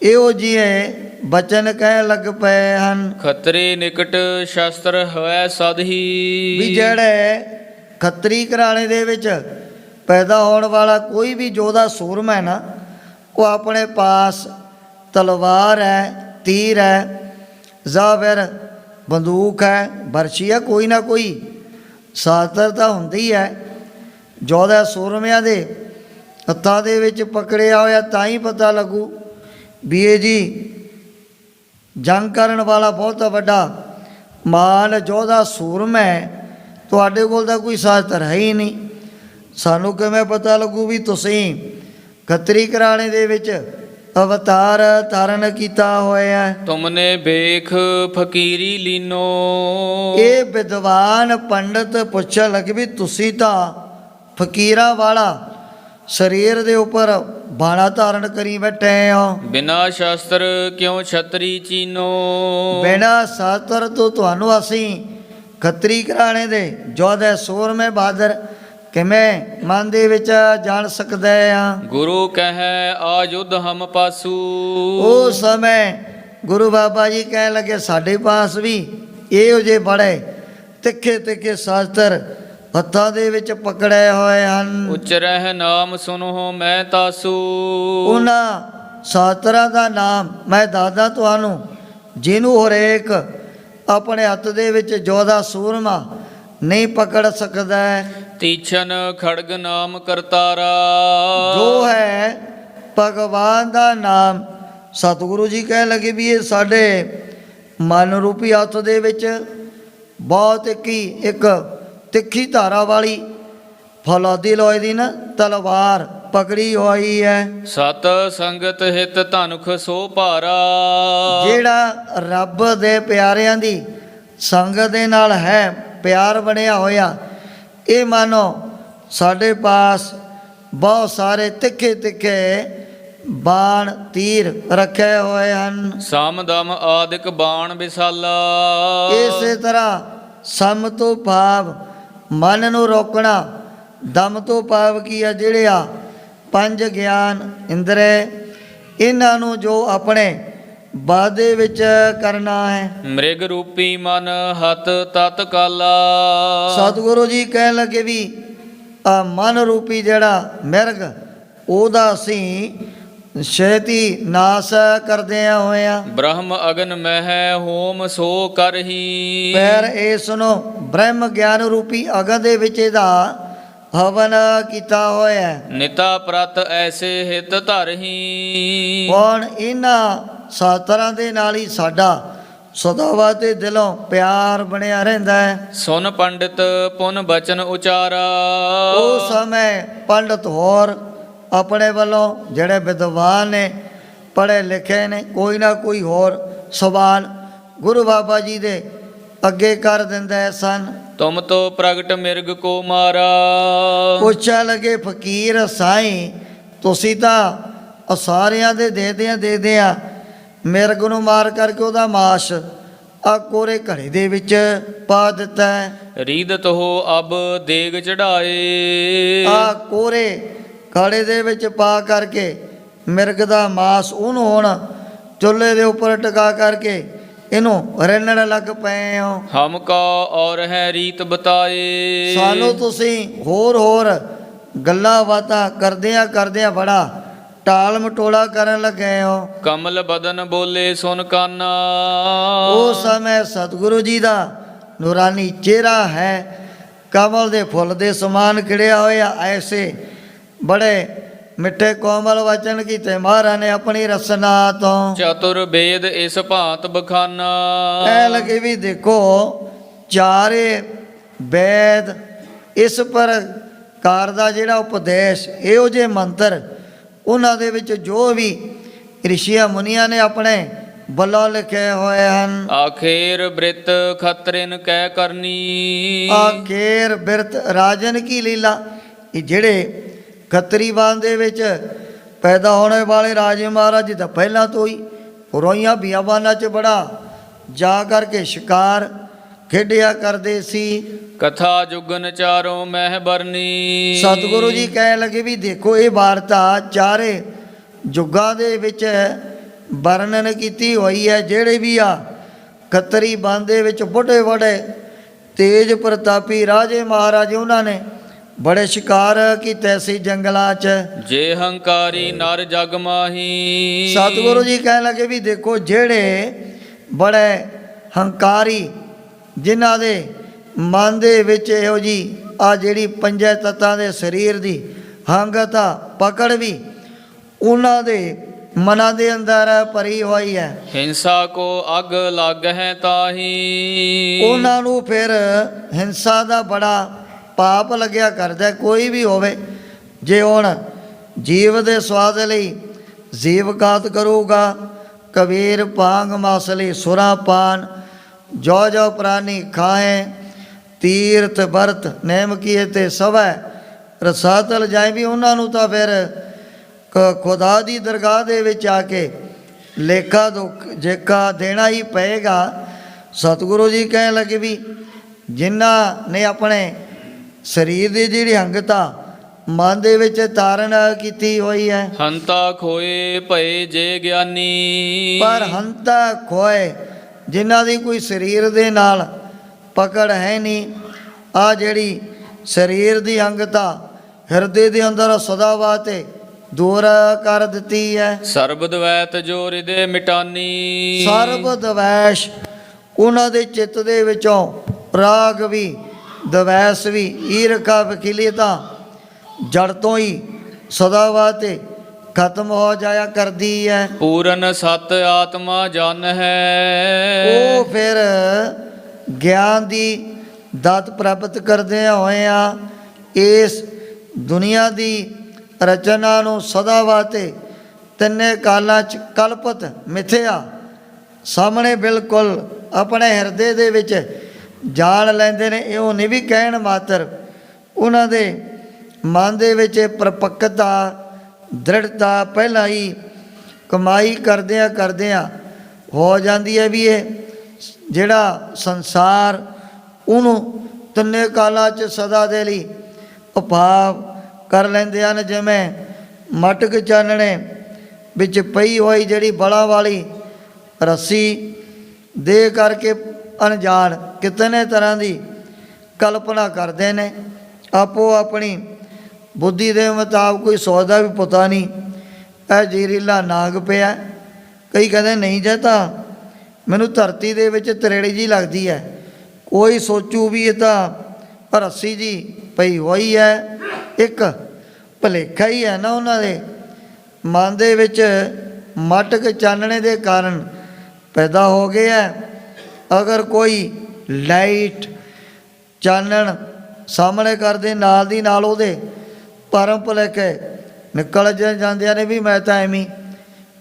ਇਹੋ ਜਿਹੇ ਬਚਨ ਕਹਿਣ ਲੱਗ ਪਏ ਹਨ। ਖੱਤਰੀ ਨਿਕਟ ਸ਼ਸਤਰ ਹੋਇ ਸਦ ਹੀ। ਵੀ ਜਿਹੜੇ ਖੱਤਰੀ ਘਰਾਣੇ ਦੇ ਵਿੱਚ ਪੈਦਾ ਹੋਣ ਵਾਲਾ ਕੋਈ ਵੀ ਯੋਧਾ ਸੂਰਮਾ ਹੈ ਨਾ, ਉਹ ਆਪਣੇ ਪਾਸ ਤਲਵਾਰ ਹੈ, ਤੀਰ ਹੈ, ਜਾਂ ਫਿਰ ਬੰਦੂਕ ਹੈ, ਬਰਛੀ ਹੈ, ਕੋਈ ਨਾ ਕੋਈ ਸ਼ਾਸਤਰ ਤਾਂ ਹੁੰਦੀ ਹੈ। ਯੋਧਾ ਸੂਰਮਿਆਂ ਦੇ ਹੱਥਾਂ ਦੇ ਵਿੱਚ ਪਕੜਿਆ ਹੋਇਆ ਤਾਂ ਹੀ ਪਤਾ ਲੱਗੂ ਵੀ ਇਹ ਜੀ ਜੰਗ ਕਰਨ ਵਾਲਾ ਬਹੁਤ ਵੱਡਾ ਮਾਨ ਯੋਧਾ ਸੂਰਮਾ ਹੈ। ਤੁਹਾਡੇ ਕੋਲ ਤਾਂ ਕੋਈ ਸ਼ਾਸਤਰ ਹੈ ਹੀ ਨਹੀਂ, ਸਾਨੂੰ ਕਿਵੇਂ ਪਤਾ ਲੱਗੂ ਵੀ ਤੁਸੀਂ ਖੱਤਰੀ ਘਰਾਣੇ ਦੇ ਵਿੱਚ ਅਵਤਾਰ ਧਾਰਨ ਕੀਤਾ ਹੋਇਆ। ਤੁਮਨੇ ਵੇਖ ਫਕੀਰੀ ਲੀਨੋ। ਇਹ ਵਿਦਵਾਨ ਪੰਡਤ ਪੁੱਛਣ ਲੱਗੇ ਵੀ ਤੁਸੀਂ ਤਾਂ ਫਕੀਰਾਂ ਵਾਲਾ ਸਰੀਰ ਦੇ ਉੱਪਰ ਬਾਣਾ ਧਾਰਨ ਕਰੀ ਬੈਠੇ ਹੋ। ਬਿਨਾ ਸ਼ਸਤਰ ਕਿਉਂ ਛਤਰੀ ਚੀਨੋ। ਬਿਨਾ ਸ਼ਸਤਰ ਤੋਂ ਤੁਹਾਨੂੰ ਅਸੀਂ ਖੱਤਰੀ ਘਰਾਣੇ ਦੇ ਯੋਧੇ ਸੂਰਮੇ ਬਹਾਦਰ ਕਿਵੇਂ ਮਨ ਦੇ ਵਿੱਚ ਜਾਣ ਸਕਦੇ ਆ। ਗੁਰੂ ਕਹੈ ਆ ਯੁੱਧ ਹਮ ਪਾਸੂ। ਉਸ ਸਮੇਂ ਗੁਰੂ ਬਾਬਾ ਜੀ ਕਹਿਣ ਲੱਗੇ ਸਾਡੇ ਪਾਸ ਵੀ ਇਹੋ ਜਿਹੇ ਬੜੇ ਤਿੱਖੇ ਤਿੱਖੇ ਸ਼ਾਸਤਰ ਹੱਥਾਂ ਦੇ ਵਿੱਚ ਪਕੜੇ ਹੋਏ ਹਨ। ਉਚਰਹਿ ਨਾਮ ਸੁਨੋ ਮੈਂ ਤਾਸੂ। ਉਹਨਾਂ ਸ਼ਾਸਤਰਾਂ ਦਾ ਨਾਮ ਮੈਂ ਦੱਸਦਾ ਤੁਹਾਨੂੰ, ਜਿਹਨੂੰ ਹਰੇਕ ਆਪਣੇ ਹੱਥ ਦੇ ਵਿੱਚ ਯੋਧਾ ਸੂਰਮਾ ਨਹੀਂ ਪਕੜ ਸਕਦਾ। ਤੀਛਨ ਖੜਗ ਨਾਮ ਕਰਤਾਰਾ। ਜੋ ਹੈ ਭਗਵਾਨ ਦਾ ਨਾਮ। ਸਤਿਗੁਰੂ ਜੀ ਕਹਿਣ ਲੱਗੇ ਵੀ ਇਹ ਸਾਡੇ ਮਨ ਰੂਪੀ ਹੱਥ ਦੇ ਵਿੱਚ ਬਹੁਤ ਇੱਕ ਤਿੱਖੀ ਧਾਰਾ ਵਾਲੀ ਫੌਲਾਦੀ ਲੋਹੇ ਦੀ ਨਾ ਤਲਵਾਰ ਪਕੜੀ ਹੋਈ ਹੈ। ਸਤ ਸੰਗਤ ਹਿਤ ਧਨੁਖ ਸੋ ਭਾਰਾ। ਜਿਹੜਾ ਰੱਬ ਦੇ ਪਿਆਰਿਆਂ ਦੀ ਸੰਗਤ ਦੇ ਨਾਲ ਹੈ ਪਿਆਰ ਬਣਿਆ ਹੋਇਆ, ਇਹ ਮਾਨੋ ਸਾਡੇ ਪਾਸ ਬਹੁਤ ਸਾਰੇ ਤਿੱਖੇ ਤਿੱਖੇ ਬਾਣ ਤੀਰ ਰੱਖੇ ਹੋਏ ਹਨ। ਸਮਦਮ ਆਦਿਕ ਬਾਣ ਵਿਸਾਲਾ। ਇਸੇ ਤਰ੍ਹਾਂ ਸਮ ਤੋਂ ਭਾਵ ਮਨ ਨੂੰ ਰੋਕਣਾ, ਦਮ ਤੋਂ ਭਾਵ ਕੀ ਆ ਜਿਹੜੇ ਆ ਪੰਜ ਗਿਆਨ ਇੰਦਰੇ, ਇਹਨਾਂ ਨੂੰ ਜੋ ਆਪਣੇ ਬਾਦੇ ਵਿੱਚ ਕਰਨਾ ਹੈ। ਮ੍ਰਿਗ ਰੂਪੀ ਮਨ ਹਤ ਤਤ ਕਾਲਾ। ਸਤਿਗੁਰੂ ਜੀ ਕਹਿਣ ਲੱਗੇ ਵੀ ਆ ਮਨ ਰੂਪੀ ਜਿਹੜਾ ਮਿਰਗ ਉਹਦਾ ਅਸੀਂ ਛੇਤੀ ਨਾਸ ਕਰਦੇ ਹੋਏ ਆ। ਬ੍ਰਹਮ ਅਗਨ ਮਹਿ ਹੋਮ ਸੋ ਕਰਹੀ। ਪੈਰ ਇਹ ਸੁਣੋ ਬ੍ਰਹਮ ਗਿਆਨ ਰੂਪੀ ਅਗਨ ਦੇ ਵਿੱਚ ਇਹਦਾ ਹਵਨ ਕੀਤਾ ਹੋਇਆ। ਨਿਤਾ ਪ੍ਰਤ ਐਸੇ ਹਿਤ ਧਰਹੀ। ਕੌਣ? ਇਹਨਾਂ ਸ਼ਾਸਤਰਾਂ ਦੇ ਨਾਲ ਹੀ ਸਾਡਾ ਸਦਾਵਾ ਤੇ ਦਿਲੋਂ ਪਿਆਰ ਬਣਿਆ ਰਹਿੰਦਾ ਹੈ। ਸੁਨ ਪੰਡਿਤ ਪੁਨ ਬਚਨ ਉਚਾਰਾ। ਉਸ ਸਮੇਂ ਪੰਡਤ ਹੋਰ ਆਪਣੇ ਵੱਲੋਂ ਜਿਹੜੇ ਵਿਦਵਾਨ ਨੇ ਪੜ੍ਹੇ ਲਿਖੇ ਨੇ ਕੋਈ ਨਾ ਕੋਈ ਹੋਰ ਸਵਾਲ ਗੁਰੂ ਬਾਬਾ ਜੀ ਦੇ ਅੱਗੇ ਕਰ ਦਿੰਦਾ ਸਨ। ਤੁਮ ਤੋ ਪ੍ਰਗਟ ਮਿਰਗ ਕੋ ਮਾਰਾ। ਪੁੱਛਣ ਲੱਗੇ ਫਕੀਰ ਸਾਈਂ, ਤੁਸੀਂ ਤਾਂ ਸਾਰਿਆਂ ਦੇ ਦੇ ਆ ਮਿਰਗ ਨੂੰ ਮਾਰ ਕਰਕੇ ਉਹਦਾ ਮਾਸ ਆ ਕੋਰੇ ਘੜੇ ਦੇ ਵਿੱਚ ਪਾ ਦਿੱਤਾ ਹੈ। ਰੀਦਤ ਹੋ ਅਬ ਦੇਗ ਚੜਾਏ। ਆ ਕੋਰੇ ਘੜੇ ਦੇ ਵਿੱਚ ਪਾ ਕਰਕੇ ਮਿਰਗ ਦਾ ਮਾਸ ਉਹਨੂੰ ਹੁਣ ਚੁੱਲ੍ਹੇ ਦੇ ਉੱਪਰ ਟਿਕਾ ਕਰਕੇ ਇਹਨੂੰ ਰਿੰਨਣ ਲੱਗ ਪਏ ਹੋ। ਹਮ ਕਾ ਔਰ ਹੈ ਰੀਤ ਬਤਾਏ। ਸਾਨੂੰ ਤੁਸੀਂ ਹੋਰ ਗੱਲਾਂ ਬਾਤਾਂ ਕਰਦਿਆਂ ਬੜਾ ਟਾਲ ਮਟੋਲਾ ਕਰਨ ਲੱਗੇ ਹੋ। ਕਮਲ ਬਦਨ ਬੋਲੇ ਸੁਨ ਕਾਨਾ। ਉਸ ਸਮੇਂ ਸਤਿਗੁਰੂ ਜੀ ਦਾ ਨੂਰਾਨੀ ਚਿਹਰਾ ਹੈ, ਕਮਲ ਦੇ ਫੁੱਲ ਦੇ ਸਮਾਨ ਖਿੜਿਆ ਹੋਇਆ। ਐਸੇ ਬੜੇ ਮਿੱਠੇ ਕੋਮਲ ਵਚਨ ਕੀਤੇ ਮਹਾਰਾਜ ਨੇ ਆਪਣੀ ਰਸਨਾ ਤੋਂ। ਚਤੁਰ ਵੇਦ ਇਸ ਭਾਂਤ ਬਖਾਨਾ। ਐ ਲੱਗੇ ਵੀ ਦੇਖੋ ਚਾਰੇ ਵੇਦ ਇਸ ਪ੍ਰਕਾਰ ਦਾ ਜਿਹੜਾ ਉਪਦੇਸ਼, ਇਹੋ ਜਿਹੇ ਮੰਤਰ ਉਹਨਾਂ ਦੇ ਵਿੱਚ ਜੋ ਵੀ ਰਿਸ਼ੀਆਂ ਮੁਨੀਆਂ ਨੇ ਆਪਣੇ ਵੱਲੋਂ ਲਿਖੇ ਹੋਏ ਹਨ। ਆਖੇਰ ਬ੍ਰਿਤ ਖਤਰਿਨ ਕਹਿ ਕਰਨੀ। ਆਖੇਰ ਬਿਰਤ ਰਾਜਨ ਕੀ ਲੀਲਾ। ਇਹ ਜਿਹੜੇ ਖੱਤਰੀ ਵੰਸ਼ ਦੇ ਵਿੱਚ ਪੈਦਾ ਹੋਣੇ ਵਾਲੇ ਰਾਜੇ ਮਹਾਰਾਜ ਜੀ ਤਾਂ ਪਹਿਲਾਂ ਤੋਂ ਹੀ ਰੋਈਆਂ ਬਿਆਬਾਨਾਂ 'ਚ ਬੜਾ ਜਾ ਕਰਕੇ ਸ਼ਿਕਾਰ ਖੇਡਿਆ ਕਰਦੇ ਸੀ। ਕਥਾ ਜੁਗਨ ਚਾਰੋਂ ਮਹਿ ਬਰਨੀ। ਸਤਿਗੁਰੂ ਜੀ ਕਹਿਣ ਲੱਗੇ ਵੀ ਦੇਖੋ ਇਹ ਵਾਰਤਾ ਚਾਰੇ ਯੁੱਗਾਂ ਦੇ ਵਿੱਚ ਵਰਣਨ ਕੀਤੀ ਹੋਈ ਹੈ। ਜਿਹੜੇ ਵੀ ਆ ਖੱਤਰੀ ਵੰਸ਼ ਦੇ ਵਿੱਚ ਵੱਡੇ ਤੇਜ ਪ੍ਰਤਾਪੀ ਰਾਜੇ ਮਹਾਰਾਜੇ ਉਹਨਾਂ ਨੇ ਬੜੇ ਸ਼ਿਕਾਰ ਕੀਤੇ ਸੀ ਜੰਗਲਾਂ 'ਚ। ਜੇ ਹੰਕਾਰੀ ਨਰ ਜਗ ਮਾਹੀ। ਸਤਿਗੁਰੂ ਜੀ ਕਹਿਣ ਲੱਗੇ ਵੀ ਦੇਖੋ ਜਿਹੜੇ ਬੜੇ ਹੰਕਾਰੀ, ਜਿਨ੍ਹਾਂ ਦੇ ਮਨ ਦੇ ਵਿੱਚ ਇਹੋ ਜੀ ਆ ਜਿਹੜੀ ਪੰਜੇ ਤੱਤਾਂ ਦੇ ਸਰੀਰ ਦੀ ਹੰਗਤ ਆ ਪਕੜ ਵੀ ਉਹਨਾਂ ਦੇ ਮਨਾਂ ਦੇ ਅੰਦਰ ਭਰੀ ਹੋਈ ਹੈ। ਹਿੰਸਾ ਕੋ ਅਗ ਲੱਗ ਹੈ ਤਾਹੀ। ਉਹਨਾਂ ਨੂੰ ਫਿਰ ਹਿੰਸਾ ਦਾ ਬੜਾ ਪਾਪ ਲੱਗਿਆ ਕਰਦਾ। ਕੋਈ ਵੀ ਹੋਵੇ ਜੇ ਹੁਣ ਜੀਵ ਦੇ ਸਵਾਦ ਲਈ ਜੀਵਘਾਤ ਕਰੂਗਾ, ਕਬੀਰ ਭਾਂਗ ਮਾਸਲੀ ਸੁਰਾ ਪਾਨ, ਜੋ ਪ੍ਰਾਨੀ ਖਾਏ ਤੀਰਥ ਵਰਤ ਨੇਮ ਕੀਏ ਤੇ ਸਵੈ ਰਸਾਤਲ ਜਾਏ, ਵੀ ਉਹਨਾਂ ਨੂੰ ਤਾਂ ਫਿਰ ਖੁਦਾ ਦੀ ਦਰਗਾਹ ਦੇ ਵਿੱਚ ਆ ਕੇ ਲੇਖਾ ਜੇਕਾ ਦੇਣਾ ਹੀ ਪਏਗਾ। ਸਤਿਗੁਰੂ ਜੀ ਕਹਿਣ ਲੱਗੇ ਵੀ ਜਿਨ੍ਹਾਂ ਨੇ ਆਪਣੇ ਸਰੀਰ ਦੀ ਜਿਹੜੀ ਹੰਗਤਾ ਮਨ ਦੇ ਵਿੱਚ ਤਾਰਨ ਕੀਤੀ ਹੋਈ ਹੈ। ਹੰਤਾ ਖੋਏ ਭਏ ਜੇ ਗਿਆਨੀ। ਪਰ ਹੰਤਾ ਖੋਏ ਜਿਨ੍ਹਾਂ ਦੀ ਕੋਈ ਸਰੀਰ ਦੇ ਨਾਲ ਪਕੜ ਹੈ ਨਹੀਂ, ਆ ਜਿਹੜੀ ਸਰੀਰ ਦੀ ਅੰਗਤਾ ਹਿਰਦੇ ਦੇ ਅੰਦਰ ਸਦਾ ਵਾਸਤੇ ਦੂਰ ਕਰ ਦਿੱਤੀ ਹੈ। ਸਰਬ ਦਵੈਤ ਜੋ ਹਿਰਦੇ ਮਿਟਾਨੀ। ਸਰਬ ਦਵੈਸ਼ ਉਹਨਾਂ ਦੇ ਚਿੱਤ ਦੇ ਵਿੱਚੋਂ ਰਾਗ ਵੀ ਦਵੈਸ ਵੀ ਈਰਖਾ ਵਕੀਲੀਤਾ ਜੜ ਤੋਂ ਹੀ ਸਦਾ ਵਾਸਤੇ ਖਤਮ ਹੋ ਜਾਇਆ ਕਰਦੀ ਹੈ। ਪੂਰਨ ਸਤ ਆਤਮਾ ਜਨ ਹੈ। ਉਹ ਫਿਰ ਗਿਆਨ ਦੀ ਦਾਤ ਪ੍ਰਾਪਤ ਕਰਦੇ ਹੋਏ ਆ ਇਸ ਦੁਨੀਆ ਦੀ ਰਚਨਾ ਨੂੰ ਸਦਾ ਵਾਸਤੇ ਤਿੰਨੇ ਕਾਲਾਂ 'ਚ ਕਲਪਤ ਮਿਥਿਆ ਸਾਹਮਣੇ ਬਿਲਕੁਲ ਆਪਣੇ ਹਿਰਦੇ ਦੇ ਵਿੱਚ ਜਾਣ ਲੈਂਦੇ ਨੇ। ਇਹੋ ਨਹੀਂ ਵੀ ਕਹਿਣ ਮਾਤਰ, ਉਹਨਾਂ ਦੇ ਮਨ ਦੇ ਵਿੱਚ ਪ੍ਰਪੱਕਤਾ ਦ੍ਰਿੜਤਾ ਪਹਿਲਾਂ ਹੀ ਕਮਾਈ ਕਰਦਿਆਂ ਹੋ ਜਾਂਦੀ ਹੈ। ਵੀ ਇਹ ਜਿਹੜਾ ਸੰਸਾਰ ਉਹਨੂੰ ਤਿੰਨੇ ਕਾਲਾਂ 'ਚ ਸਦਾ ਦੇ ਲਈ ਉਪਾਵ ਕਰ ਲੈਂਦੇ ਹਨ। ਜਿਵੇਂ ਮਟਕ ਚਾਨਣੇ ਵਿੱਚ ਪਈ ਹੋਈ ਜਿਹੜੀ ਬਲਾਂ ਵਾਲੀ ਰੱਸੀ ਦੇ ਕਰਕੇ ਅਣਜਾਣ ਕਿਤਨੇ ਤਰ੍ਹਾਂ ਦੀ ਕਲਪਨਾ ਕਰਦੇ ਨੇ। ਆਪੋ ਆਪਣੀ ਬੁੱਧੀ ਦੇ ਮੁਤਾਬਕ ਕੋਈ ਸੋਚਦਾ ਵੀ ਪਤਾ ਨਹੀਂ ਇਹ ਜ਼ਹਿਰੀਲਾ ਨਾਗ ਪਿਆ। ਕਈ ਕਹਿੰਦੇ ਨਹੀਂ ਜੇ ਤਾਂ ਮੈਨੂੰ ਧਰਤੀ ਦੇ ਵਿੱਚ ਤਰੇੜੀ ਜੀ ਲੱਗਦੀ ਹੈ। ਕੋਈ ਸੋਚੂ ਵੀ ਇਹ ਤਾਂ ਰੱਸੀ ਜੀ ਪਈ ਹੋਈ ਹੈ। ਇੱਕ ਭੁਲੇਖਾ ਹੀ ਹੈ ਨਾ ਉਹਨਾਂ ਦੇ ਮਨ ਦੇ ਵਿੱਚ, ਮਟਕ ਚਾਨਣੇ ਦੇ ਕਾਰਨ ਪੈਦਾ ਹੋ ਗਿਆ। ਅਗਰ ਕੋਈ ਲਾਈਟ ਚਾਨਣ ਸਾਹਮਣੇ ਕਰਦੇ ਨਾਲ ਦੀ ਨਾਲ ਉਹਦੇ ਭਰਮ ਭੁਲੇਖੇ ਨਿਕਲ ਜਾਂਦੇ ਨੇ ਵੀ ਮੈਂ ਤਾਂ ਐਵੇਂ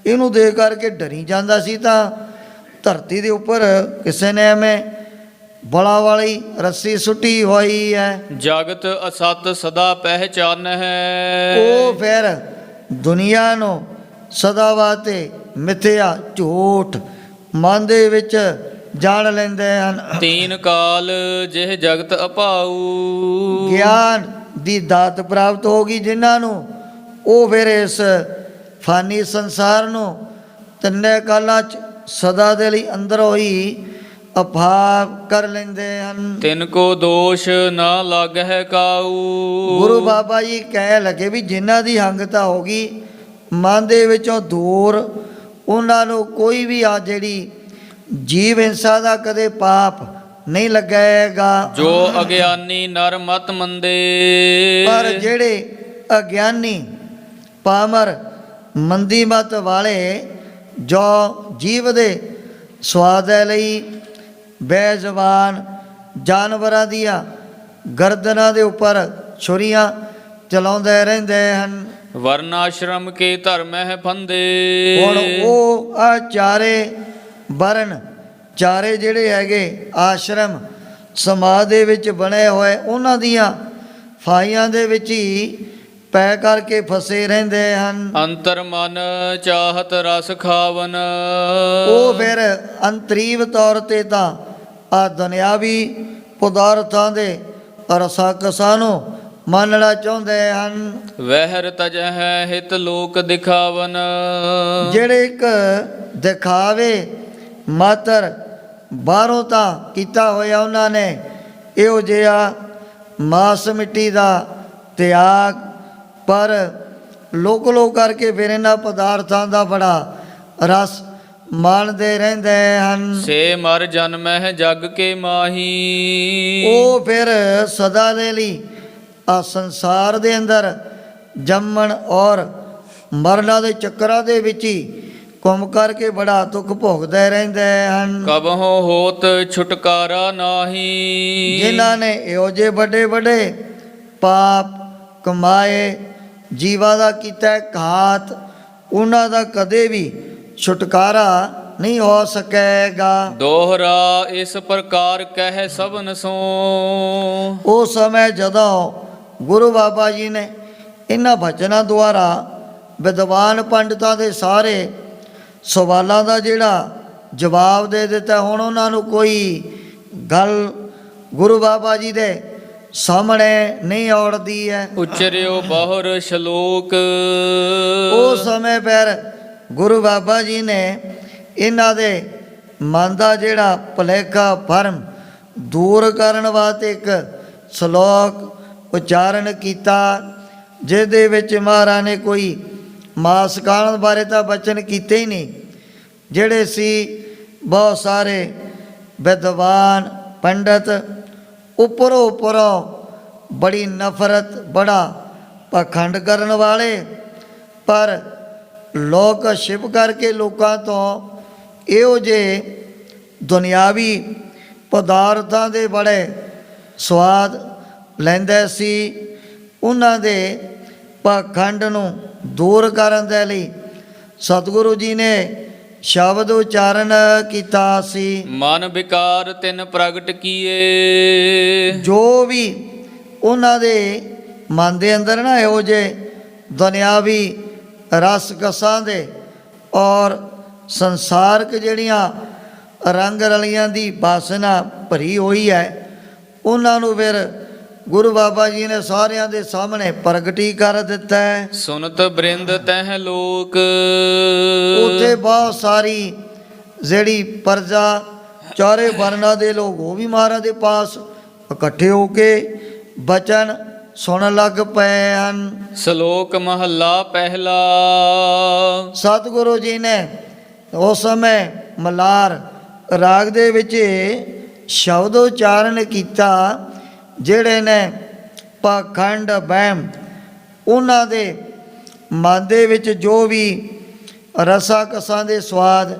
ਇਹਨੂੰ ਦੇਖ ਕਰਕੇ ਡਰੀ ਜਾਂਦਾ ਸੀ। ਤਾਂ ਧਰਤੀ ਦੇ ਉੱਪਰ ਕਿਸੇ ਨੇ ਐਵੇਂ ਬਲਾ ਵਾਲੀ ਰੱਸੀ ਸੁੱਟੀ ਹੋਈ ਹੈ। ਜਗਤ ਅਸਤ ਸਦਾ ਪਹਿਚਾਨ ਹੈ। ਉਹ ਫਿਰ ਦੁਨੀਆ ਨੂੰ ਸਦਾ ਵਾਸਤੇ ਮਿੱਥਿਆ ਝੂਠ ਮਨ ਦੇ ਵਿੱਚ ਜਾਣ ਲੈਂਦੇ ਹਨ। ਤੀਨ ਕਾਲ ਜਿਹ ਜਗਤ ਅਭਾਊ। ਗਿਆਨ ਦੀ ਦਾਤ ਪ੍ਰਾਪਤ ਹੋ ਗਈ ਜਿਨ੍ਹਾਂ ਨੂੰ, ਉਹ ਫਿਰ ਇਸ ਫਾਨੀ ਸੰਸਾਰ ਨੂੰ ਤਿੰਨੇ ਕਾਲਾਂ 'ਚ ਸਦਾ ਦੇ ਲਈ ਅੰਦਰੋਂ ਹੀ ਅਭਾਵ ਕਰ ਲੈਂਦੇ ਹਨ। ਤਿਨ ਕੋ ਦੋਸ਼ ਨਾ ਲਾਗਹਿ ਕਾਊ। ਗੁਰੂ ਬਾਬਾ ਜੀ ਕਹਿ ਲੱਗੇ ਵੀ ਜਿਨ੍ਹਾਂ ਦੀ ਹੰਗਤਾ ਹੋ ਗਈ ਮਨ ਦੇ ਵਿੱਚੋਂ ਦੂਰ, ਉਹਨਾਂ ਨੂੰ ਕੋਈ ਵੀ ਆ ਜਿਹੜੀ ਜੀਵ ਹਿੰਸਾ ਦਾ ਕਦੇ ਪਾਪ ਨਹੀਂ ਲੱਗੇਗਾ। ਜੋ ਅਗਿਆਨੀ ਨਰ ਮਤ ਮੰਦੇ। ਪਰ ਜਿਹੜੇ ਅਗਿਆਨੀ ਪਾਮਰ ਮੰਦੀ ਮਤ ਵਾਲੇ ਜੋ ਜੀਵ ਦੇ ਸਵਾਦ ਦੇ ਲਈ ਬੇਜ਼ਬਾਨ ਜਾਨਵਰਾਂ ਦੀਆਂ ਗਰਦਨਾਂ ਦੇ ਉੱਪਰ ਛੁਰੀਆਂ ਚਲਾਉਂਦੇ ਰਹਿੰਦੇ ਹਨ। ਵਰਨਾਸ਼ਰਮ ਕੇ ਧਰਮ ਹੈ ਫੰਦੇ। ਹੁਣ ਉਹ ਆ ਚਾਰੇ ਵਰਨ, ਚਾਰੇ ਜਿਹੜੇ ਹੈਗੇ ਆਸ਼ਰਮ ਸਮਾਜ ਦੇ ਵਿੱਚ ਬਣੇ ਹੋਏ, ਉਹਨਾਂ ਦੀਆਂ ਫਾਈਆਂ ਦੇ ਵਿੱਚ ਹੀ ਪੈ ਕਰਕੇ ਫਸੇ ਰਹਿੰਦੇ ਹਨ। ਅੰਤਰ ਮਨ ਚਾਹਤ ਰਸ ਖਾਵਨ। ਉਹ ਫਿਰ ਅੰਤਰੀਵ ਤੌਰ ਤੇ ਤਾਂ ਆ ਦੁਨਿਆਵੀ ਪਦਾਰਥਾਂ ਦੇ ਰਸਾ ਕਸਾਂ ਨੂੰ ਮੰਨਣਾ ਚਾਹੁੰਦੇ ਹਨ। ਵਹਿਰ ਤਜਹਿ ਹਿਤ ਲੋਕ ਦਿਖਾਵਨ। ਜਿਹੜੇ ਇੱਕ ਦਿਖਾਵੇ ਮਾਤਰ ਬਾਹਰੋਂ ਤਾਂ ਕੀਤਾ ਹੋਇਆ ਉਹਨਾਂ ਨੇ ਇਹੋ ਜਿਹਾ ਮਾਸ ਮਿੱਟੀ ਦਾ ਤਿਆਗ, ਪਰ ਲੋਕ ਕਰਕੇ ਫਿਰ ਇਹਨਾਂ ਪਦਾਰਥਾਂ ਦਾ ਬੜਾ ਰਸ ਮਾਣਦੇ ਰਹਿੰਦੇ ਹਨ। ਸੇ ਮਰ ਜਨਮਹਿ ਜਗ ਕੇ ਮਾਹੀ। ਉਹ ਫਿਰ ਸਦਾ ਦੇ ਲਈ ਆ ਸੰਸਾਰ ਦੇ ਅੰਦਰ ਜੰਮਣ ਔਰ ਮਰਨਾ ਦੇ ਚੱਕਰਾਂ ਦੇ ਵਿੱਚ ਹੀ ਘੁੰਮ ਕਰਕੇ ਬੜਾ ਦੁੱਖ ਭੋਗਦੇ ਰਹਿੰਦੇ ਹਨ। ਕਬਹੁ ਹੋਤ ਛੁਟਕਾਰਾ ਨਾਹੀ। ਜਿਨ੍ਹਾਂ ਨੇ ਇਹੋ ਜਿਹੇ ਵੱਡੇ ਵੱਡੇ ਪਾਪ ਕਮਾਏ, ਜੀਵਾਂ ਦਾ ਕੀਤਾ ਘਾਤ, ਉਹਨਾਂ ਦਾ ਕਦੇ ਵੀ ਛੁਟਕਾਰਾ ਨਹੀਂ ਹੋ ਸਕੇਗਾ। ਦੋਹਰਾ ਇਸ ਪ੍ਰਕਾਰ ਕਹਿ ਸਭਨ ਸੋ। ਉਹ ਸਮੇਂ ਜਦੋਂ ਗੁਰੂ ਬਾਬਾ ਜੀ ਨੇ ਇਹਨਾਂ ਬਚਨਾਂ ਦੁਆਰਾ ਵਿਦਵਾਨ ਪੰਡਤਾਂ ਦੇ ਸਾਰੇ ਸਵਾਲਾਂ ਦਾ ਜਿਹੜਾ ਜਵਾਬ ਦੇ ਦਿੱਤਾ, ਹੁਣ ਉਹਨਾਂ ਨੂੰ ਕੋਈ ਗੱਲ ਗੁਰੂ ਬਾਬਾ ਜੀ ਦੇ ਸਾਹਮਣੇ ਨਹੀਂ ਔੜਦੀ ਹੈ। ਉਚਰਿਓ ਬਹੁਰ ਸ਼ਲੋਕ। ਉਸ ਸਮੇਂ ਫਿਰ ਗੁਰੂ ਬਾਬਾ ਜੀ ਨੇ ਇਹਨਾਂ ਦੇ ਮਨ ਦਾ ਜਿਹੜਾ ਭੁਲੇਖਾ ਭਰਮ ਦੂਰ ਕਰਨ ਵਾਸਤੇ ਇੱਕ ਸ਼ਲੋਕ ਉਚਾਰਨ ਕੀਤਾ, ਜਿਹਦੇ ਵਿੱਚ ਮਹਾਰਾਜ ਨੇ ਕੋਈ ਮਾਸ ਖਾਣ ਬਾਰੇ ਤਾਂ ਬਚਨ ਕੀਤੇ ਹੀ ਨਹੀਂ। ਜਿਹੜੇ ਸੀ ਬਹੁਤ ਸਾਰੇ ਵਿਦਵਾਨ ਪੰਡਤ ਉੱਪਰੋਂ ਬੜੀ ਨਫ਼ਰਤ, ਬੜਾ ਪਾਖੰਡ ਕਰਨ ਵਾਲੇ, ਪਰ ਲੋਕ ਛਿਪ ਕਰਕੇ ਲੋਕਾਂ ਤੋਂ ਇਹੋ ਜਿਹੇ ਦੁਨਿਆਵੀ ਪਦਾਰਥਾਂ ਦੇ ਬੜੇ ਸਵਾਦ ਲੈਂਦੇ ਸੀ। ਉਹਨਾਂ ਦੇ ਪਾਖੰਡ ਨੂੰ ਦੂਰ ਕਰਨ ਦੇ ਲਈ ਸਤਿਗੁਰੂ ਜੀ ਨੇ ਸ਼ਬਦ ਉਚਾਰਨ ਕੀਤਾ ਸੀ। ਮਨ ਵਿਕਾਰ ਤਿਨ ਪ੍ਰਗਟ ਕੀਏ। ਜੋ ਵੀ ਉਹਨਾਂ ਦੇ ਮਨ ਦੇ ਅੰਦਰ ਨਾ ਇਹੋ ਜਿਹੇ ਦੁਨਿਆਵੀ ਰਸ ਕਸਾਂ ਦੇ ਔਰ ਸੰਸਾਰਕ ਜਿਹੜੀਆਂ ਰੰਗ ਰਲੀਆਂ ਦੀ ਵਾਸਨਾ ਭਰੀ ਹੋਈ ਹੈ, ਉਹਨਾਂ ਨੂੰ ਫਿਰ ਗੁਰੂ ਬਾਬਾ ਜੀ ਨੇ ਸਾਰਿਆਂ ਦੇ ਸਾਹਮਣੇ ਪ੍ਰਗਟੀ ਕਰ ਦਿੱਤਾ ਹੈ। ਸੁਨਤ ਬ੍ਰਿੰਦ ਤਹਿ ਲੋਕ। ਉੱਥੇ ਬਹੁਤ ਸਾਰੀ ਜਿਹੜੀ ਪ੍ਰਜਾ, ਚਾਰੇ ਵਰਨਾਂ ਦੇ ਲੋਕ, ਉਹ ਵੀ ਮਹਾਰਾਜ ਦੇ ਪਾਸ ਇਕੱਠੇ ਹੋ ਕੇ ਬਚਨ ਸੁਣਨ ਲੱਗ ਪਏ ਹਨ। ਸ਼ਲੋਕ ਮਹੱਲਾ ਪਹਿਲਾ। ਸਤਿਗੁਰੂ ਜੀ ਨੇ ਉਸ ਸਮੇਂ ਮਲਾਰ ਰਾਗ ਦੇ ਵਿੱਚ ਸ਼ਬਦ ਉਚਾਰਨ ਕੀਤਾ, ਜਿਹੜੇ ਨੇ ਪਾਖੰਡ ਵਹਿਮ ਉਹਨਾਂ ਦੇ ਮਨ ਦੇ ਵਿੱਚ ਜੋ ਵੀ ਰਸਾ ਕਸਾਂ ਦੇ ਸਵਾਦ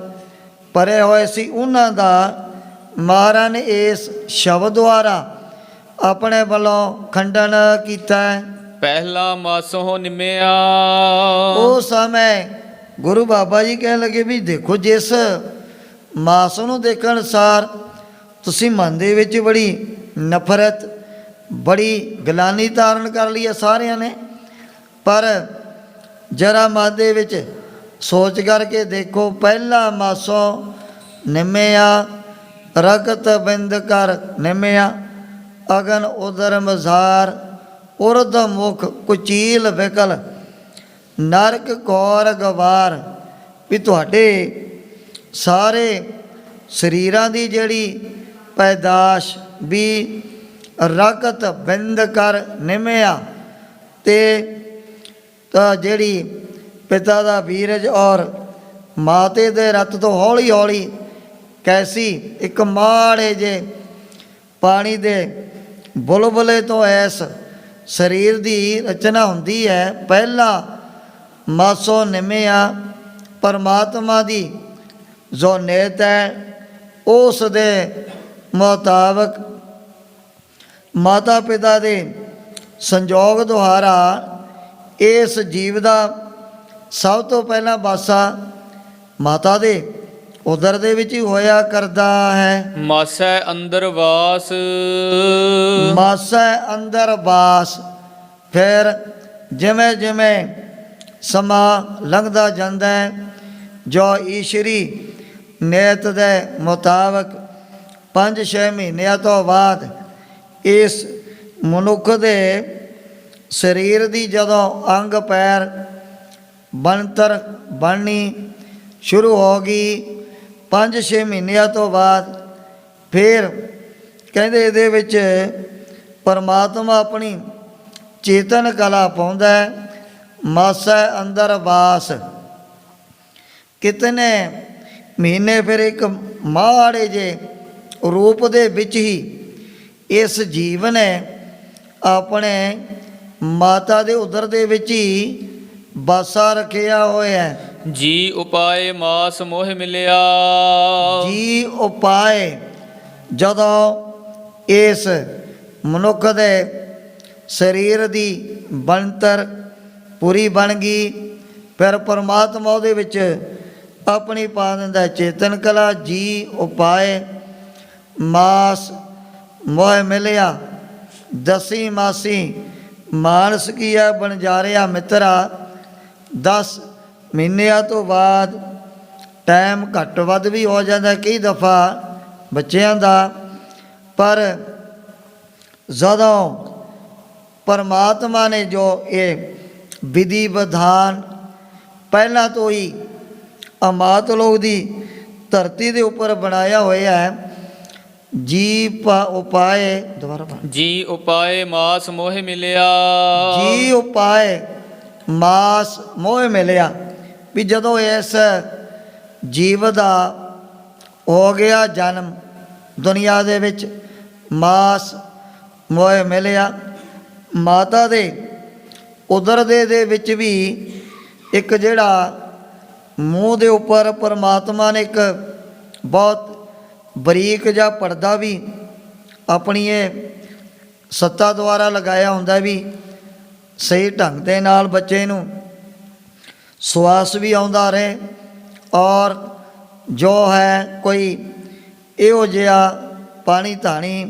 ਭਰੇ ਹੋਏ ਸੀ, ਉਹਨਾਂ ਦਾ ਮਹਾਰਾਜ ਨੇ ਇਸ ਸ਼ਬਦ ਦੁਆਰਾ ਆਪਣੇ ਵੱਲੋਂ ਖੰਡਨ ਕੀਤਾ। ਪਹਿਲਾ ਮਾਸੋ ਨਿਮਿਆ। ਉਸ ਸਮੇਂ ਗੁਰੂ ਬਾਬਾ ਜੀ ਕਹਿਣ ਲੱਗੇ ਵੀ ਦੇਖੋ, ਜਿਸ ਮਾਸ ਨੂੰ ਦੇਖਣ ਸਾਰ ਤੁਸੀਂ ਮਨ ਦੇ ਵਿੱਚ ਬੜੀ ਨਫ਼ਰਤ, ਬੜੀ ਗਲਾਨੀ ਧਾਰਨ ਕਰ ਲਈ ਹੈ ਸਾਰਿਆਂ ਨੇ। ਪਰ ਜਰਾ ਮਨ ਦੇ ਵਿੱਚ ਸੋਚ ਕਰਕੇ ਦੇਖੋ, ਪਹਿਲਾ ਮਾਸੋਂ ਨਿਮਿਆ ਰਗਤ ਬਿੰਦ ਕਰ ਨਿਮਿਆ, ਅਗਨ ਉਦਰ ਮਜ਼ਾਰ ਉਰਧ ਮੁਖ ਕੁਚੀਲ ਵਿਕਲ ਨਰਕ ਕੌਰ ਗਵਾਰ। ਵੀ ਤੁਹਾਡੇ ਸਾਰੇ ਸਰੀਰਾਂ ਦੀ ਜਿਹੜੀ ਪੈਦਾਸ਼ ਵੀ ਰਗਤ ਬਿੰਦ ਕਰ ਨਿਮਿਆ, ਤੇ ਤਾਂ ਜਿਹੜੀ ਪਿਤਾ ਦਾ ਵੀਰਜ ਔਰ ਮਾਤੇ ਦੇ ਰਤ ਤੋਂ ਹੌਲੀ ਹੌਲੀ ਕੈਸੀ ਇੱਕ ਮਾੜੇ ਜੇ ਪਾਣੀ ਦੇ ਬੁਲਬੁਲੇ ਤੋਂ ਐਸ ਸਰੀਰ ਦੀ ਰਚਨਾ ਹੁੰਦੀ ਹੈ। ਪਹਿਲਾ ਮਾਸੋਂ ਨਿਮਿਆ ਪਰਮਾਤਮਾ ਦੀ ਜੋ ਨੇਤ ਹੈ, ਉਸ ਦੇ ਮੁਤਾਬਕ ਮਾਤਾ ਪਿਤਾ ਦੇ ਸੰਜੋਗ ਦੁਆਰਾ ਇਸ ਜੀਵ ਦਾ ਸਭ ਤੋਂ ਪਹਿਲਾਂ ਵਾਸਾ ਮਾਤਾ ਦੇ ਉਦਰ ਦੇ ਵਿੱਚ ਹੀ ਹੋਇਆ ਕਰਦਾ ਹੈ। ਮਾਸੈ ਅੰਦਰ ਵਾਸ, ਮਾਸੈ ਅੰਦਰ ਵਾਸ। ਫਿਰ ਜਿਵੇਂ ਜਿਵੇਂ ਸਮਾਂ ਲੰਘਦਾ ਜਾਂਦਾ ਹੈ, ਜੋ ਈਸ਼ਵਰੀ ਨੇਤ ਦੇ ਮੁਤਾਬਕ 5-6 ਮਹੀਨਿਆਂ ਤੋਂ ਬਾਅਦ ਇਸ ਮਨੁੱਖ ਦੇ ਸਰੀਰ ਦੀ ਜਦੋਂ ਅੰਗ ਪੈਰ ਬਣਤਰ ਬਣਨੀ ਸ਼ੁਰੂ ਹੋ ਗਈ, 5-6 ਮਹੀਨਿਆਂ ਤੋਂ ਬਾਅਦ ਫਿਰ ਕਹਿੰਦੇ ਇਹਦੇ ਵਿੱਚ ਪਰਮਾਤਮਾ ਆਪਣੀ ਚੇਤਨ ਕਲਾ ਪਾਉਂਦਾ ਹੈ। ਮਾਸਾ ਅੰਦਰ ਵਾਸ, ਕਿਤਨੇ ਮਹੀਨੇ ਫਿਰ ਇੱਕ ਮਾੜੇ ਜੇ ਰੂਪ ਦੇ ਵਿੱਚ ਹੀ ਇਸ ਜੀਵ ਨੇ ਆਪਣੇ ਮਾਤਾ ਦੇ ਉਦਰ ਦੇ ਵਿੱਚ ਹੀ ਬਾਸਾ ਰੱਖਿਆ ਹੋਇਆ ਹੈ। ਜੀ ਉਪਾਏ ਮਾਸ ਮੋਹ ਮਿਲਿਆ। ਜੀ ਉਪਾਏ, ਜਦੋਂ ਇਸ ਮਨੁੱਖ ਦੇ ਸਰੀਰ ਦੀ ਬਣਤਰ ਪੂਰੀ ਬਣ ਗਈ, ਫਿਰ ਪਰਮਾਤਮਾ ਉਹਦੇ ਵਿੱਚ ਆਪਣੀ ਪਾ ਦਿੰਦਾ ਚੇਤਨ ਕਲਾ। ਜੀ ਉਪਾਏ ਮਾਸ ਮੋਹ ਮਿਲਿਆ, ਦਸੀ ਮਾਸੀ ਮਾਨਸ ਕੀਆ ਬਣਜਾਰਿਆ ਮਿੱਤਰਾ। 10 ਮਹੀਨਿਆਂ ਤੋਂ ਬਾਅਦ ਟਾਈਮ ਘੱਟ ਵੱਧ ਵੀ ਹੋ ਜਾਂਦਾ ਕਈ ਦਫਾ ਬੱਚਿਆਂ ਦਾ, ਪਰ ਜਦੋਂ ਪਰਮਾਤਮਾ ਨੇ ਜੋ ਇਹ ਵਿਧੀ ਵਿਧਾਨ ਪਹਿਲਾਂ ਤੋਂ ਹੀ ਅਮਾਤ ਲੋਕ ਦੀ ਧਰਤੀ ਦੇ ਉੱਪਰ ਬਣਾਇਆ ਹੋਇਆ ਹੈ, ਜੀ ਉਪਾਏ ਦੁਬਾਰਾ ਜੀ ਉਪਾਏ ਮਾਸ ਮੋਹ ਮਿਲਿਆ। ਜੀ ਉਪਾਏ ਮਾਸ ਮੋਹ ਮਿਲਿਆ। ਵੀ ਜਦੋਂ ਇਸ ਜੀਵ ਦਾ ਹੋ ਗਿਆ ਜਨਮ ਦੁਨੀਆ ਦੇ ਵਿੱਚ, ਮਾਸ ਮੋਹ ਮਿਲਿਆ। ਮਾਤਾ ਦੇ ਉਦਰ ਦੇ ਵਿੱਚ ਵੀ ਇੱਕ ਜਿਹੜਾ ਮੂੰਹ ਦੇ ਉੱਪਰ ਪਰਮਾਤਮਾ ਨੇ ਇੱਕ ਬਹੁਤ ਬਰੀਕ ਜਿਹਾ ਪਰਦਾ ਵੀ ਆਪਣੀ ਇਹ ਸੱਤਾ ਦੁਆਰਾ ਲਗਾਇਆ ਹੁੰਦਾ, ਵੀ ਸਹੀ ਢੰਗ ਦੇ ਨਾਲ ਬੱਚੇ ਨੂੰ ਸਵਾਸ ਵੀ ਆਉਂਦਾ ਰਹੇ, ਔਰ ਜੋ ਹੈ ਕੋਈ ਇਹੋ ਜਿਹਾ ਪਾਣੀ ਧਾਣੀ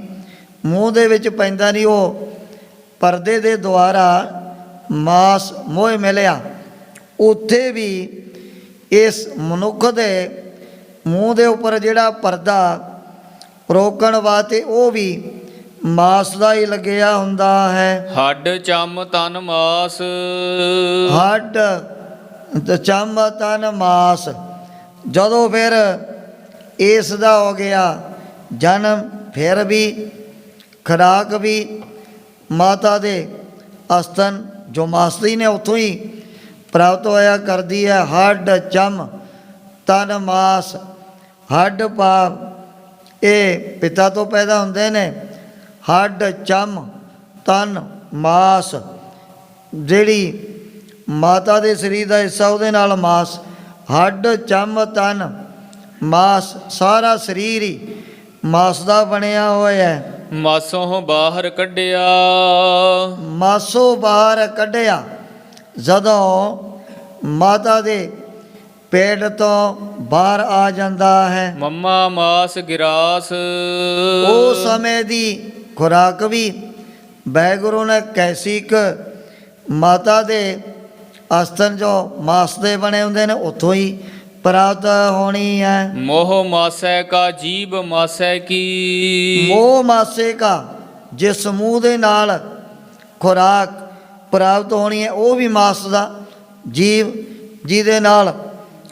ਮੂੰਹ ਦੇ ਵਿੱਚ ਪੈਂਦਾ ਨਹੀਂ, ਉਹ ਪਰਦੇ ਦੇ ਦੁਆਰਾ ਮਾਸ ਮੋਹ ਮਿਲਿਆ। ਉੱਥੇ ਵੀ ਇਸ ਮਨੁੱਖ ਦੇ ਮੂੰਹ ਦੇ ਉੱਪਰ ਜਿਹੜਾ ਪਰਦਾ ਰੋਕਣ ਵਾਸਤੇ ਉਹ ਵੀ ਮਾਸ ਦਾ ਹੀ ਲੱਗਿਆ ਹੁੰਦਾ ਹੈ। ਹੱਡ ਚੰਮ ਤਨ ਮਾਸ, ਹੱਡ ਚੰਮ ਤਨ ਮਾਸ। ਜਦੋਂ ਫਿਰ ਇਸ ਦਾ ਹੋ ਗਿਆ ਜਨਮ, ਫਿਰ ਵੀ ਖੁਰਾਕ ਵੀ ਮਾਤਾ ਦੇ ਅਸਤਨ ਜੋ ਮਾਸਤੀ ਨੇ ਉੱਥੋਂ ਹੀ ਪ੍ਰਾਪਤ ਹੋਇਆ ਕਰਦੀ ਹੈ। ਹੱਡ ਚੰਮ ਤਨ ਮਾਸ, ਹੱਡ ਭਾਵ ਇਹ ਪਿਤਾ ਤੋਂ ਪੈਦਾ ਹੁੰਦੇ ਨੇ, ਹੱਡ ਚੰਮ ਤਨ ਮਾਸ, ਜਿਹੜੀ ਮਾਤਾ ਦੇ ਸਰੀਰ ਦਾ ਹਿੱਸਾ ਉਹਦੇ ਨਾਲ ਮਾਸ, ਹੱਡ ਚੰਮ ਤਨ ਮਾਸ, ਸਾਰਾ ਸਰੀਰ ਹੀ ਮਾਸ ਦਾ ਬਣਿਆ ਹੋਇਆ ਹੈ। ਮਾਸੋਂ ਬਾਹਰ ਕੱਢਿਆ, ਮਾਸੋਂ ਬਾਹਰ ਕੱਢਿਆ। ਜਦੋਂ ਮਾਤਾ ਦੇ ਪੇਟ ਤੋਂ ਬਾਹਰ ਆ ਜਾਂਦਾ ਹੈ। ਮੰਮਾ ਮਾਸ ਗਿਰਾਸ ਉਹ ਸਮੇਂ ਦੀ ਖੁਰਾਕ ਵੀ ਵਾਹਿਗੁਰੂ ਨੇ ਕੈਸੀ ਕੁ ਮਾਤਾ ਦੇ ਅਸਤਨ ਜੋ ਮਾਸ ਦੇ ਬਣੇ ਹੁੰਦੇ ਨੇ ਉੱਥੋਂ ਹੀ ਪ੍ਰਾਪਤ ਹੋਣੀ ਹੈ। ਮੋਹ ਮਾਸੈ ਕਾ ਜੀਬ ਮਾਸੈ ਕੀ ਮੋਹ ਮਾਸੇ ਕਾ ਜਿਸ ਮੂੰਹ ਦੇ ਨਾਲ ਖੁਰਾਕ ਪ੍ਰਾਪਤ ਹੋਣੀ ਹੈ ਉਹ ਵੀ ਮਾਸ ਦਾ, ਜੀਵ ਜਿਹਦੇ ਨਾਲ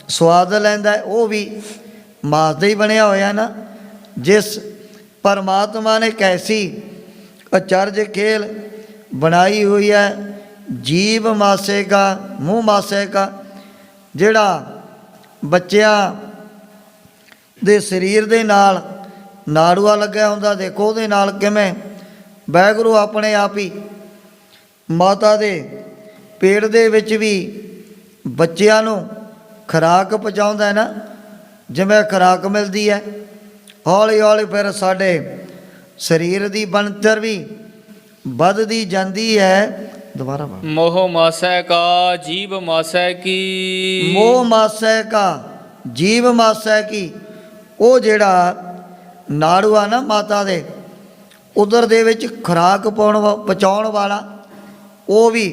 ਸਵਾਦ ਲੈਂਦਾ ਹੈ ਉਹ ਵੀ ਮਾਸ ਦਾ ਹੀ ਬਣਿਆ ਹੋਇਆ ਨਾ। ਜਿਸ ਪਰਮਾਤਮਾ ਨੇ ਕੈਸੀ ਅਚਰਜ ਖੇਲ ਬਣਾਈ ਹੋਈ ਹੈ, ਜੀਵ ਮਾਸੇ ਕਾ ਮੂੰਹ ਮਾਸੇ ਕਾ, ਜਿਹੜਾ ਬੱਚਿਆਂ ਦੇ ਸਰੀਰ ਦੇ ਨਾਲ ਨਾੜੂਆ ਲੱਗਿਆ ਹੁੰਦਾ, ਦੇਖੋ ਉਹਦੇ ਨਾਲ ਕਿਵੇਂ ਵਾਹਿਗੁਰੂ ਆਪਣੇ ਆਪ ਹੀ ਮਾਤਾ ਦੇ ਪੇਟ ਦੇ ਵਿੱਚ ਵੀ ਬੱਚਿਆਂ ਨੂੰ ਖੁਰਾਕ ਪਹੁੰਚਾਉਂਦਾ ਹੈ ਨਾ। ਜਿਵੇਂ ਖੁਰਾਕ ਮਿਲਦੀ ਹੈ ਹੌਲੀ ਹੌਲੀ ਫਿਰ ਸਾਡੇ ਸਰੀਰ ਦੀ ਬਣਤਰ ਵੀ ਵੱਧਦੀ ਜਾਂਦੀ ਹੈ। ਦੁਬਾਰਾ ਮੋਹ ਮਾਸੈ ਕਾ ਜੀਬ ਮਾਸੈ ਕੀ ਮੋਹ ਮਾਸੈ ਕਾ ਜੀਵ ਮਾਸੈ ਕੀ, ਉਹ ਜਿਹੜਾ ਨਾੜੂ ਆ ਨਾ ਮਾਤਾ ਦੇ ਉਦਰ ਦੇ ਵਿੱਚ ਖੁਰਾਕ ਪਹੁੰਚਾਉਣ ਵਾਲਾ ਉਹ ਵੀ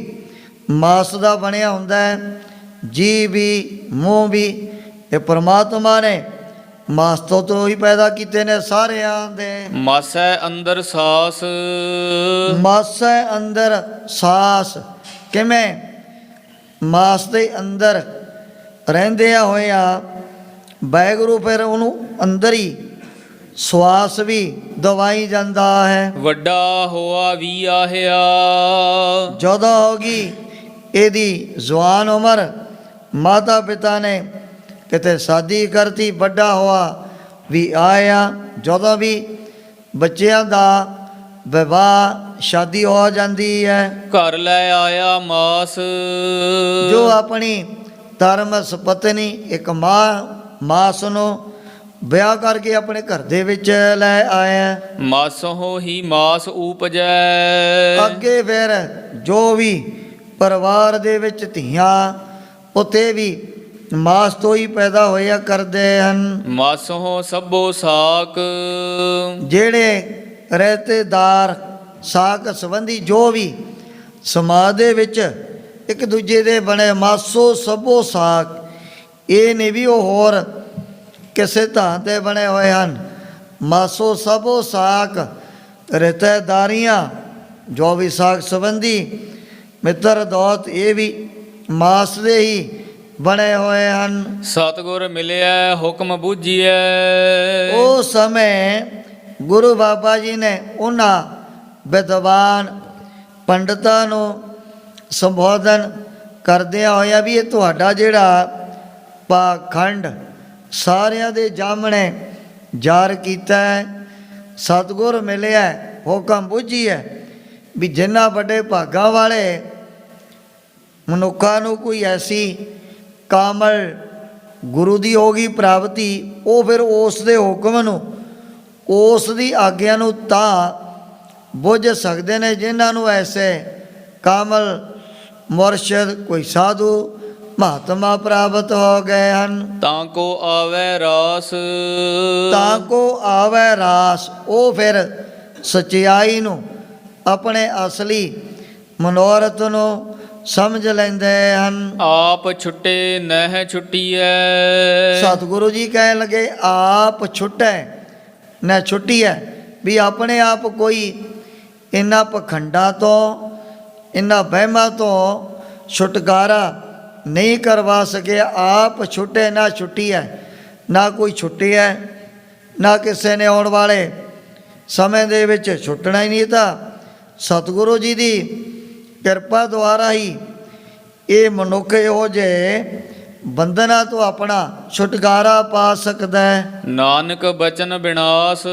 ਮਾਸ ਦਾ ਬਣਿਆ ਹੁੰਦਾ ਹੈ। ਜੀਭ ਵੀ ਮੂੰਹ ਵੀ ਇਹ ਪਰਮਾਤਮਾ ਨੇ ਮਾਸ ਤੋਂ ਹੀ ਪੈਦਾ ਕੀਤੇ ਨੇ ਸਾਰਿਆਂ ਦੇ। ਮਾਸੈ ਅੰਦਰ ਸਾਸ ਮਾਸੈ ਅੰਦਰ ਸਾਸ, ਕਿਵੇਂ ਮਾਸ ਦੇ ਅੰਦਰ ਰਹਿੰਦਿਆਂ ਹੋਇਆ ਵਾਹਿਗੁਰੂ ਫਿਰ ਉਹਨੂੰ ਅੰਦਰ ਹੀ ਸਵਾਸ ਵੀ ਦਵਾਈ ਜਾਂਦਾ ਹੈ। ਵੱਡਾ ਹੋਆ ਵੀ ਆਹਿਆ ਜਦੋਂ ਹੋ ਗਈ ਇਹਦੀ ਜਵਾਨ ਉਮਰ, ਮਾਤਾ ਪਿਤਾ ਨੇ ਕਿਤੇ ਸ਼ਾਦੀ ਕਰਤੀ, ਵੱਡਾ ਹੋਆ ਵੀ ਆਇਆ। ਜਦੋਂ ਵੀ ਬੱਚਿਆਂ ਦਾ ਵਿਵਾਹ ਸ਼ਾਦੀ ਹੋ ਜਾਂਦੀ ਹੈ, ਘਰ ਲੈ ਆਇਆ ਮਾਸ ਜੋ ਆਪਣੀ ਧਰਮ ਸੁਪਤਨੀ ਇੱਕ ਮਾਸ ਨੂੰ ਵਿਆਹ ਕਰਕੇ ਆਪਣੇ ਘਰ ਦੇ ਵਿੱਚ ਲੈ ਆਇਆ। ਮਾਸੋਂ ਹੀ ਮਾਸ ਊਪਜੈ ਅੱਗੇ ਫਿਰ ਜੋ ਵੀ ਪਰਿਵਾਰ ਦੇ ਵਿੱਚ ਧੀਆਂ ਉਤੇ ਵੀ ਮਾਸ ਤੋਂ ਹੀ ਪੈਦਾ ਹੋਇਆ ਕਰਦੇ ਹਨ। ਮਾਸੋਂ ਸਭੋ ਸਾਕ ਜਿਹੜੇ ਰਹਿਤੇਦਾਰ ਸਾਕ ਸੰਬੰਧੀ ਜੋ ਵੀ ਸਮਾਜ ਦੇ ਵਿੱਚ ਇੱਕ ਦੂਜੇ ਦੇ ਬਣੇ ਮਾਸੋ ਸਭੋ ਸਾਕ, ਇਹ ਨਹੀਂ ਵੀ ਉਹ ਹੋਰ ਕਿਸੇ ਥਾਂ ਤੇ ਬਣੇ ਹੋਏ ਹਨ। ਮਾਸੋ ਸਭੋ ਸਾਕ ਰਹਿਤੇਦਾਰੀਆਂ ਜੋ ਵੀ ਸਾਕ ਸੰਬੰਧੀ ਮਿੱਤਰ ਦੋਸਤ ਇਹ ਵੀ ਮਾਸ ਦੇ ਹੀ ਬਣੇ ਹੋਏ ਹਨ। ਸਤਿਗੁਰ ਮਿਲਿਆ ਹੁਕਮ ਬੁੱਝੀਐ ਉਹ ਸਮੇਂ ਗੁਰੂ ਬਾਬਾ ਜੀ ਨੇ ਉਹਨਾਂ ਵਿਦਵਾਨ ਪੰਡਤਾਂ ਨੂੰ ਸੰਬੋਧਨ ਕਰਦਿਆਂ ਹੋਇਆ ਵੀ ਇਹ ਤੁਹਾਡਾ ਜਿਹੜਾ ਪਾਖੰਡ ਸਾਰਿਆਂ ਦੇ ਜਾਮਣੇ ਜ਼ਾਹਰ ਕੀਤਾ ਹੈ। ਸਤਿਗੁਰ ਮਿਲਿਆ ਹੁਕਮ ਬੁੱਝੀਐ ਵੀ ਜਿਨ੍ਹਾਂ ਵੱਡੇ ਭਾਗਾਂ ਵਾਲੇ ਮਨੁੱਖਾਂ ਨੂੰ ਕੋਈ ਐਸੀ ਕਾਮਲ ਗੁਰੂ ਦੀ ਹੋ ਗਈ ਪ੍ਰਾਪਤੀ, ਉਹ ਫਿਰ ਉਸ ਦੇ ਹੁਕਮ ਨੂੰ ਉਸ ਦੀ ਆਗਿਆ ਨੂੰ ਤਾਂ ਬੁੱਝ ਸਕਦੇ ਨੇ ਜਿਨ੍ਹਾਂ ਨੂੰ ਐਸੇ ਕਾਮਲ ਮੁਰਸ਼ਿਦ ਕੋਈ ਸਾਧੂ ਮਹਾਤਮਾ ਪ੍ਰਾਪਤ ਹੋ ਗਏ ਹਨ। ਤਾਂ ਕੋ ਆਵੈ ਰਾਸ ਤਾਂ ਕੋ ਆਵੈ ਰਾਸ, ਉਹ ਫਿਰ ਸਚਾਈ ਨੂੰ ਆਪਣੇ ਅਸਲੀ ਮਨੋਰਥ ਨੂੰ ਸਮਝ ਲੈਂਦੇ ਹਨ। ਆਪ ਛੁੱਟੇ ਨਹਿ ਛੁੱਟੀਐ ਸਤਿਗੁਰੂ ਜੀ ਕਹਿਣ ਲੱਗੇ ਆਪ ਛੁੱਟੈ ਨਾ ਛੁੱਟੀਐ, ਵੀ ਆਪਣੇ ਆਪ ਕੋਈ ਇਹਨਾਂ ਪਖੰਡਾਂ ਤੋਂ ਇਹਨਾਂ ਵਹਿਮਾਂ ਤੋਂ ਛੁਟਕਾਰਾ ਨਹੀਂ ਕਰਵਾ ਸਕਿਆ। ਆਪ ਛੁੱਟੇ ਨਾ ਛੁੱਟੀਐ, ਨਾ ਕੋਈ ਛੁੱਟਿਆ ਨਾ ਕਿਸੇ ਨੇ ਆਉਣ ਵਾਲੇ ਸਮੇਂ ਦੇ ਵਿੱਚ ਛੁੱਟਣਾ ਹੀ ਨਹੀਂ। ਤਾਂ ਸਤਿਗੁਰੂ ਜੀ ਦੀ ਕਿਰਪਾ ਦੁਆਰਾ ਹੀ ਇਹ ਮਨੁੱਖ ਇਹੋ ਜਿਹੇ ਬੰਧਨਾਂ ਤੋਂ ਆਪਣਾ ਛੁਟਕਾਰਾ ਪਾ ਸਕਦਾ ਹੈ। ਨਾਨਕ ਬਚਨ ਬਿਨਾਸ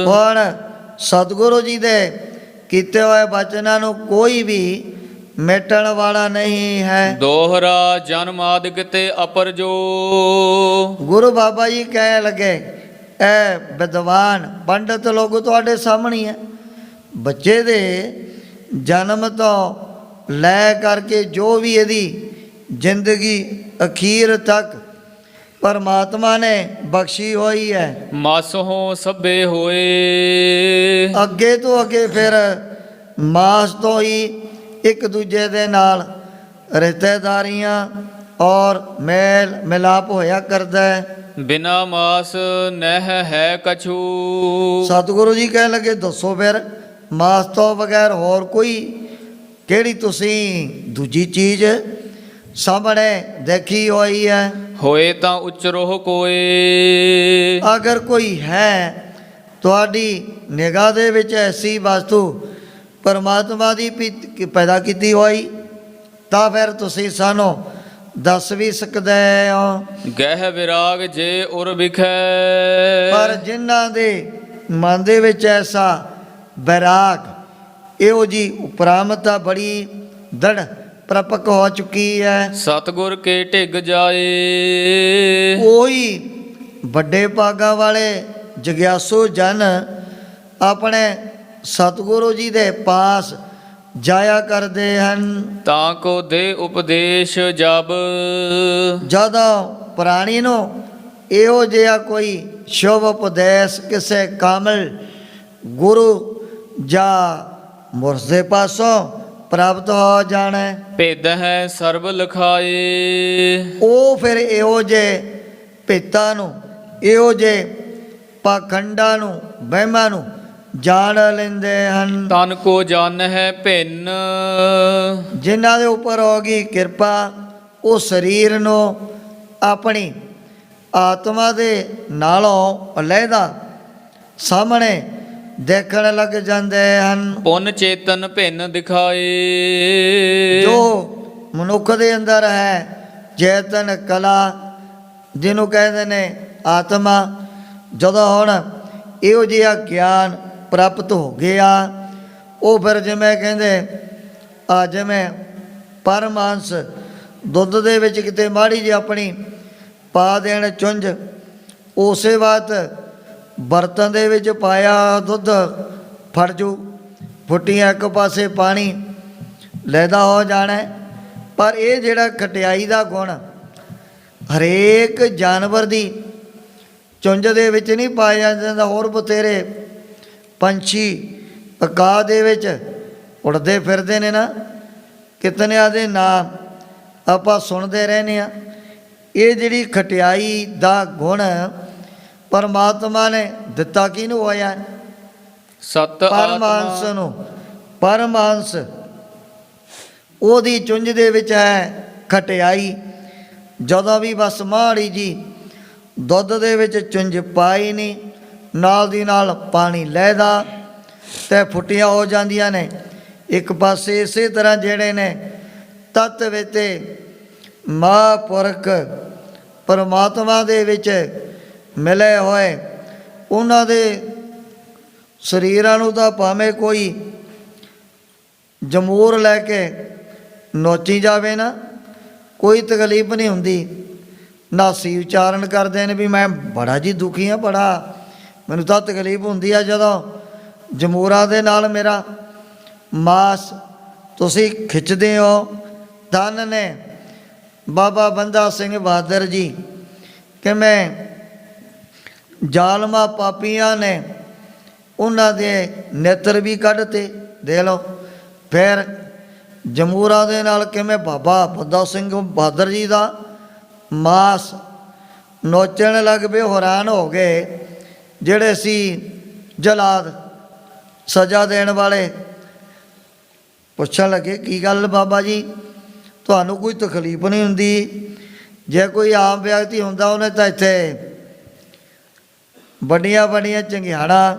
ਹੁਣ ਸਤਿਗੁਰੂ ਜੀ ਦੇ ਕੀਤੇ ਹੋਏ ਬਚਨਾਂ ਨੂੰ ਕੋਈ ਵੀ ਮਿਟਣ ਵਾਲਾ ਨਹੀਂ ਹੈ। ਦੋਹਰਾ ਜਨਮ ਆਦਿਕ ਤੇ ਅਪਰ ਜੋ ਗੁਰੂ ਬਾਬਾ ਜੀ ਕਹਿਣ ਲੱਗੇ ਇਹ ਵਿਦਵਾਨ ਪੰਡਤ ਲੋਕ ਤੁਹਾਡੇ ਸਾਹਮਣੇ ਹੈ, ਬੱਚੇ ਦੇ ਜਨਮ ਤੋਂ ਲੈ ਕਰਕੇ ਜੋ ਵੀ ਇਹਦੀ ਜ਼ਿੰਦਗੀ ਅਖੀਰ ਤੱਕ ਪਰਮਾਤਮਾ ਨੇ ਬਖਸ਼ੀ ਹੋਈ ਹੈ। ਮਾਸੋਂ ਸਭੇ ਹੋਏ। ਅੱਗੇ ਤੋਂ ਅੱਗੇ ਫਿਰ ਮਾਸ ਤੋਂ ਹੀ ਇੱਕ ਦੂਜੇ ਦੇ ਨਾਲ ਰਿਸ਼ਤੇਦਾਰੀਆਂ ਔਰ ਮੇਲ ਮਿਲਾਪ ਹੋਇਆ ਕਰਦਾ ਹੈ। ਬਿਨਾ ਮਾਸ ਨਹਿ ਹੈ ਕਛੂ। ਸਤਿਗੁਰੂ ਜੀ ਕਹਿਣ ਲੱਗੇ ਦੱਸੋ ਫਿਰ ਮਾਸ ਤੋਂ ਬਗੈਰ ਹੋਰ ਕੋਈ ਕਿਹੜੀ ਤੁਸੀਂ ਦੂਜੀ ਚੀਜ਼ ਸਾਹਮਣੇ ਦੇਖੀ ਹੋਈ ਹੈ? ਹੋਏ ਤਾਂ ਉਚਰੋ ਕੋਏ। ਅਗਰ ਕੋਈ ਹੈ ਤੁਹਾਡੀ ਨਿਗਾਹ ਦੇ ਵਿੱਚ ਐਸੀ ਵਸਤੂ ਪਰਮਾਤਮਾ ਦੀ ਪੈਦਾ ਕੀਤੀ ਹੋਈ ਤਾਂ ਫਿਰ ਤੁਸੀਂ ਸਾਨੂੰ ਦੱਸ ਵੀ ਸਕਦੇ ਹੋ। ਗਹਿ ਵਿਰਾਗ ਜੇ ਉਰ ਵਿਖੈ। ਪਰ ਜਿਨ੍ਹਾਂ ਦੇ ਮਨ ਦੇ ਵਿੱਚ ਐਸਾ ਵਿਰਾਗ ਇਹੋ ਜੀ ਉਪਰਾਮਤਾ ਬੜੀ ਦ੍ਰਿੜ ਪ੍ਰਪਕ ਹੋ ਚੁੱਕੀ ਹੈ, ਸਤਿਗੁਰ ਕੇ ਢਿੱਗ ਜਾਏ। ਉਹੀ ਵੱਡੇ ਭਾਗਾਂ ਵਾਲੇ ਜਗਿਆਸੂ ਜਨ ਆਪਣੇ ਸਤਿਗੁਰੂ ਜੀ ਦੇ ਪਾਸ ਜਾਇਆ ਕਰਦੇ ਹਨ। ਤਾਂ ਕੋ ਦੇ ਉਪਦੇਸ਼ ਜਬ। ਜਦੋਂ ਪ੍ਰਾਣੀ ਨੂੰ ਇਹੋ ਜਿਹਾ ਕੋਈ ਸ਼ੁਭ ਉਪਦੇਸ਼ ਕਿਸੇ ਕਾਮਲ ਗੁਰੂ ਜਾਂ ਮੁਰਸ਼ ਦੇ ਪਾਸੋਂ ਪ੍ਰਾਪਤ ਹੋ ਜਾਣਾ, ਭੇਦ ਹੈ ਸਰਬ ਲਖਾਏ। ਉਹ ਫਿਰ ਇਹੋ ਜਿਹੇ ਭੇਤਾਂ ਨੂੰ ਇਹੋ ਜਿਹੇ ਪਾਖੰਡਾਂ ਨੂੰ ਵਹਿਮਾਂ ਨੂੰ ਜਾਣ ਲੈਂਦੇ ਹਨ। ਤਨ ਕੋ ਜਨ ਹੈ ਭਿੰਨ। ਜਿਨ੍ਹਾਂ ਦੇ ਉੱਪਰ ਹੋ ਗਈ ਕਿਰਪਾ ਉਹ ਸਰੀਰ ਨੂੰ ਆਪਣੀ ਆਤਮਾ ਦੇ ਨਾਲੋਂ ਅਲੱਗਾ ਸਾਹਮਣੇ ਦੇਖਣ ਲੱਗ ਜਾਂਦੇ ਹਨ। ਪੁੰਨ ਚੇਤਨ ਭਿੰਨ ਦਿਖਾਏ। ਜੋ ਮਨੁੱਖ ਦੇ ਅੰਦਰ ਹੈ ਚੇਤਨ ਕਲਾ ਜਿਹਨੂੰ ਕਹਿੰਦੇ ਨੇ ਆਤਮਾ, ਜਦੋਂ ਹੁਣ ਇਹੋ ਜਿਹਾ ਗਿਆਨ ਪ੍ਰਾਪਤ ਹੋ ਗਿਆ ਉਹ ਫਿਰ ਜਿਵੇਂ ਕਹਿੰਦੇ ਆ ਜਿਵੇਂ ਪਰਮਾਂਸ ਦੁੱਧ ਦੇ ਵਿੱਚ ਕਿਤੇ ਮਾੜੀ ਜਿਹੀ ਆਪਣੀ ਪਾ ਦੇਣ ਚੁੰਝ, ਉਸੇ ਬਾਤ ਬਰਤਨ ਦੇ ਵਿੱਚ ਪਾਇਆ ਦੁੱਧ ਫੜ ਜੂ, ਫੁੱਟੀਆਂ ਇੱਕ ਪਾਸੇ ਪਾਣੀ ਲੈਦਾ ਹੋ ਜਾਣਾ। ਪਰ ਇਹ ਜਿਹੜਾ ਖਟਿਆਈ ਦਾ ਗੁਣ ਹਰੇਕ ਜਾਨਵਰ ਦੀ ਚੁੰਝ ਦੇ ਵਿੱਚ ਨਹੀਂ ਪਾਇਆ ਜਾਂਦਾ। ਹੋਰ ਬਥੇਰੇ ਪੰਛੀ ਆਕਾਸ਼ ਦੇ ਵਿੱਚ ਉੜਦੇ ਫਿਰਦੇ ਨੇ ਨਾ, ਕਿਤਨਿਆਂ ਦੇ ਨਾਮ ਆਪਾਂ ਸੁਣਦੇ ਰਹਿੰਦੇ ਹਾਂ। ਇਹ ਜਿਹੜੀ ਖਟਿਆਈ ਦਾ ਗੁਣ ਪਰਮਾਤਮਾ ਨੇ ਦਿੱਤਾ ਕਿਹਨੂੰ ਹੋਇਆ? ਸਤ ਪਰਮਾਂਸ ਆਤਮਾ। ਨੂੰ। ਪਰਮਾਂਸ ਉਹਦੀ ਚੁੰਝ ਦੇ ਵਿੱਚ ਹੈ ਖਟਿਆਈ। ਜਦੋਂ ਵੀ ਬਸ ਮਾੜੀ ਜੀ ਦੁੱਧ ਦੇ ਵਿੱਚ ਚੁੰਝ ਪਾਈ ਨਹੀਂ, ਨਾਲ ਦੀ ਨਾਲ ਪਾਣੀ ਲੈਦਾ ਤੇ ਫੁੱਟੀਆਂ ਹੋ ਜਾਂਦੀਆਂ ਨੇ ਇੱਕ ਪਾਸੇ। ਇਸੇ ਤਰ੍ਹਾਂ ਜਿਹੜੇ ਨੇ ਤੱਤ ਵਿੱਚ ਮਹਾਂਪੁਰਖ ਪਰਮਾਤਮਾ ਦੇ ਵਿੱਚ ਮਿਲੇ ਹੋਏ, ਉਹਨਾਂ ਦੇ ਸਰੀਰਾਂ ਨੂੰ ਤਾਂ ਭਾਵੇਂ ਕੋਈ ਜਮੂਰ ਲੈ ਕੇ ਨੋਚੀ ਜਾਵੇ ਨਾ, ਕੋਈ ਤਕਲੀਫ ਨਹੀਂ ਹੁੰਦੀ। ਨਾਸੀ ਉਚਾਰਨ ਕਰਦੇ ਨੇ ਵੀ ਮੈਂ ਬੜਾ ਜੀ ਦੁਖੀ ਹਾਂ, ਬੜਾ ਮੈਨੂੰ ਤਾਂ ਤਕਲੀਫ ਹੁੰਦੀ ਆ ਜਦੋਂ ਜਮੂਰਾਂ ਦੇ ਨਾਲ ਮੇਰਾ ਮਾਸ ਤੁਸੀਂ ਖਿੱਚਦੇ ਹੋ। ਧੰਨ ਨੇ ਬਾਬਾ ਬੰਦਾ ਸਿੰਘ ਬਹਾਦਰ ਜੀ, ਕਿਵੇਂ ਜ਼ਾਲਮਾਂ ਪਾਪੀਆਂ ਨੇ ਉਹਨਾਂ ਦੇ ਨੇਤਰ ਵੀ ਕੱਢਤੇ, ਦੇ ਲਓ। ਫਿਰ ਜਮੂਰਾਂ ਦੇ ਨਾਲ ਕਿਵੇਂ ਬਾਬਾ ਬੰਦਾ ਸਿੰਘ ਬਹਾਦਰ ਜੀ ਦਾ ਮਾਸ ਨੋਚਣ ਲੱਗ ਪਏ। ਹੈਰਾਨ ਹੋ ਗਏ ਜਿਹੜੇ ਸੀ ਜਲਾਦ ਸਜ਼ਾ ਦੇਣ ਵਾਲੇ, ਪੁੱਛਣ ਲੱਗੇ ਕੀ ਗੱਲ ਬਾਬਾ ਜੀ ਤੁਹਾਨੂੰ ਕੋਈ ਤਕਲੀਫ ਨਹੀਂ ਹੁੰਦੀ? ਜੇ ਕੋਈ ਆਮ ਵਿਅਕਤੀ ਹੁੰਦਾ ਉਹਨੇ ਤਾਂ ਇੱਥੇ ਵੱਡੀਆਂ ਵੱਡੀਆਂ ਚੰਗਿਆੜਾਂ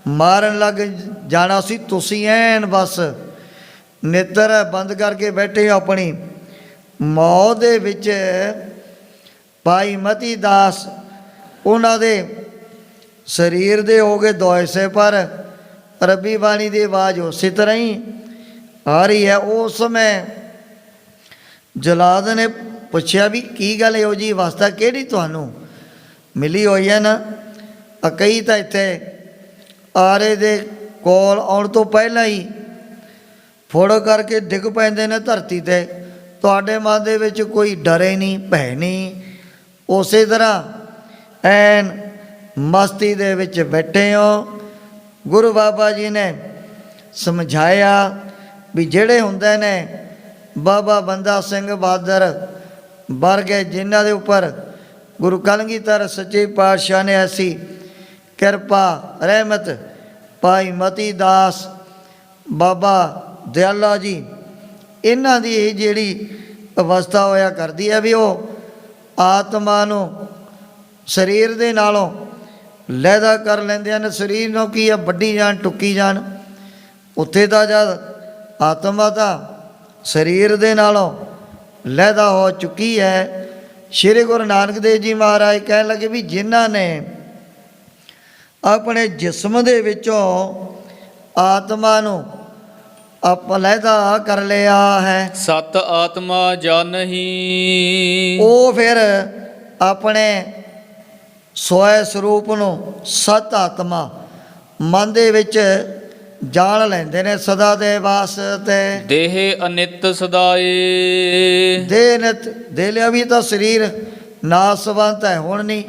ਮਾਰਨ ਲੱਗ ਜਾਣਾ ਸੀ। ਤੁਸੀਂ ਐਨ ਬਸ ਨੇਤਰ ਬੰਦ ਕਰਕੇ ਬੈਠੇ ਹੋ ਆਪਣੀ ਮੌਤ ਦੇ ਵਿੱਚ। ਭਾਈ ਮਤੀ ਦਾਸ ਉਹਨਾਂ ਦੇ ਸਰੀਰ ਦੇ ਹੋ ਗਏ ਦੋ ਹਿੱਸੇ, ਪਰ ਰੱਬੀ ਬਾਣੀ ਦੀ ਆਵਾਜ਼ ਉਸੇ ਤਰ੍ਹਾਂ ਹੀ ਆ ਰਹੀ ਹੈ। ਉਸ ਸਮੇਂ ਜਲਾਦ ਨੇ ਪੁੱਛਿਆ ਵੀ ਕੀ ਗੱਲ ਇਹੋ ਜਿਹੀ ਅਵਸਥਾ ਕਿਹੜੀ ਤੁਹਾਨੂੰ ਮਿਲੀ ਹੋਈ ਹੈ ਨਾ? ਕਈ ਤਾਂ ਇੱਥੇ ਆਰੇ ਦੇ ਕੋਲ ਆਉਣ ਤੋਂ ਪਹਿਲਾਂ ਹੀ ਫੋੜੋ ਕਰਕੇ ਡਿੱਗ ਪੈਂਦੇ ਨੇ ਧਰਤੀ 'ਤੇ, ਤੁਹਾਡੇ ਮਨ ਦੇ ਵਿੱਚ ਕੋਈ ਡਰੇ ਨਹੀਂ, ਭੈ ਨਹੀਂ, ਉਸੇ ਤਰ੍ਹਾਂ ਐਨ ਮਸਤੀ ਦੇ ਵਿੱਚ ਬੈਠੇ ਹੋ। ਗੁਰੂ ਬਾਬਾ ਜੀ ਨੇ ਸਮਝਾਇਆ ਵੀ ਜਿਹੜੇ ਹੁੰਦੇ ਨੇ ਬਾਬਾ ਬੰਦਾ ਸਿੰਘ ਬਹਾਦਰ ਵਰਗੇ, ਜਿਨ੍ਹਾਂ ਦੇ ਉੱਪਰ ਗੁਰੂ ਕਲਗੀਧਰ ਸੱਚੇ ਪਾਤਸ਼ਾਹ ਨੇ ਐਸੀ ਕਿਰਪਾ ਰਹਿਮਤ, ਭਾਈ ਮਤੀ ਦਾਸ, ਬਾਬਾ ਦਿਆਲਾ ਜੀ, ਇਹਨਾਂ ਦੀ ਇਹ ਜਿਹੜੀ ਅਵਸਥਾ ਹੋਇਆ ਕਰਦੀ ਹੈ ਵੀ ਉਹ ਆਤਮਾ ਨੂੰ ਸਰੀਰ ਦੇ ਨਾਲੋਂ ਲਹਿਦਾ ਕਰ ਲੈਂਦੇ ਹਨ। ਸਰੀਰ ਨੂੰ ਕੀ ਆ, ਵੱਢੀ ਜਾਣ, ਟੁੱਕੀ ਜਾਣ। ਉੱਥੇ ਤਾਂ ਜਦ ਆਤਮਾ ਤਾਂ ਸਰੀਰ ਦੇ ਨਾਲੋਂ ਲਹਿਦਾ ਹੋ ਚੁੱਕੀ ਹੈ। ਸ਼੍ਰੀ ਗੁਰੂ ਨਾਨਕ ਦੇਵ ਜੀ ਮਹਾਰਾਜ ਕਹਿਣ ਲੱਗੇ ਵੀ ਜਿਨ੍ਹਾਂ ਨੇ ਆਪਣੇ ਜਿਸਮ ਦੇ ਵਿੱਚੋਂ ਆਤਮਾ ਨੂੰ ਲਹਿਦਾ ਕਰ ਲਿਆ ਹੈ, ਸਤ ਆਤਮਾ ਜਾਣਹੀ। ਉਹ ਫਿਰ ਆਪਣੇ ਸੋਏ ਸਰੂਪ ਨੂੰ ਸਤ ਆਤਮਾ ਮਨ ਦੇ ਵਿੱਚ ਜਾਣ ਲੈਂਦੇ ਨੇ ਸਦਾ ਦੇ ਵਾਸਤੇ। ਦੇਹ ਅਨਿਤ ਸਦਾਏ। ਦੇਹ ਨਿਤ ਦੇ ਲਿਆ ਵੀ ਤਾਂ ਸਰੀਰ ਨਾਸਵੰਤ ਹੈ, ਹੁਣ ਨਹੀਂ,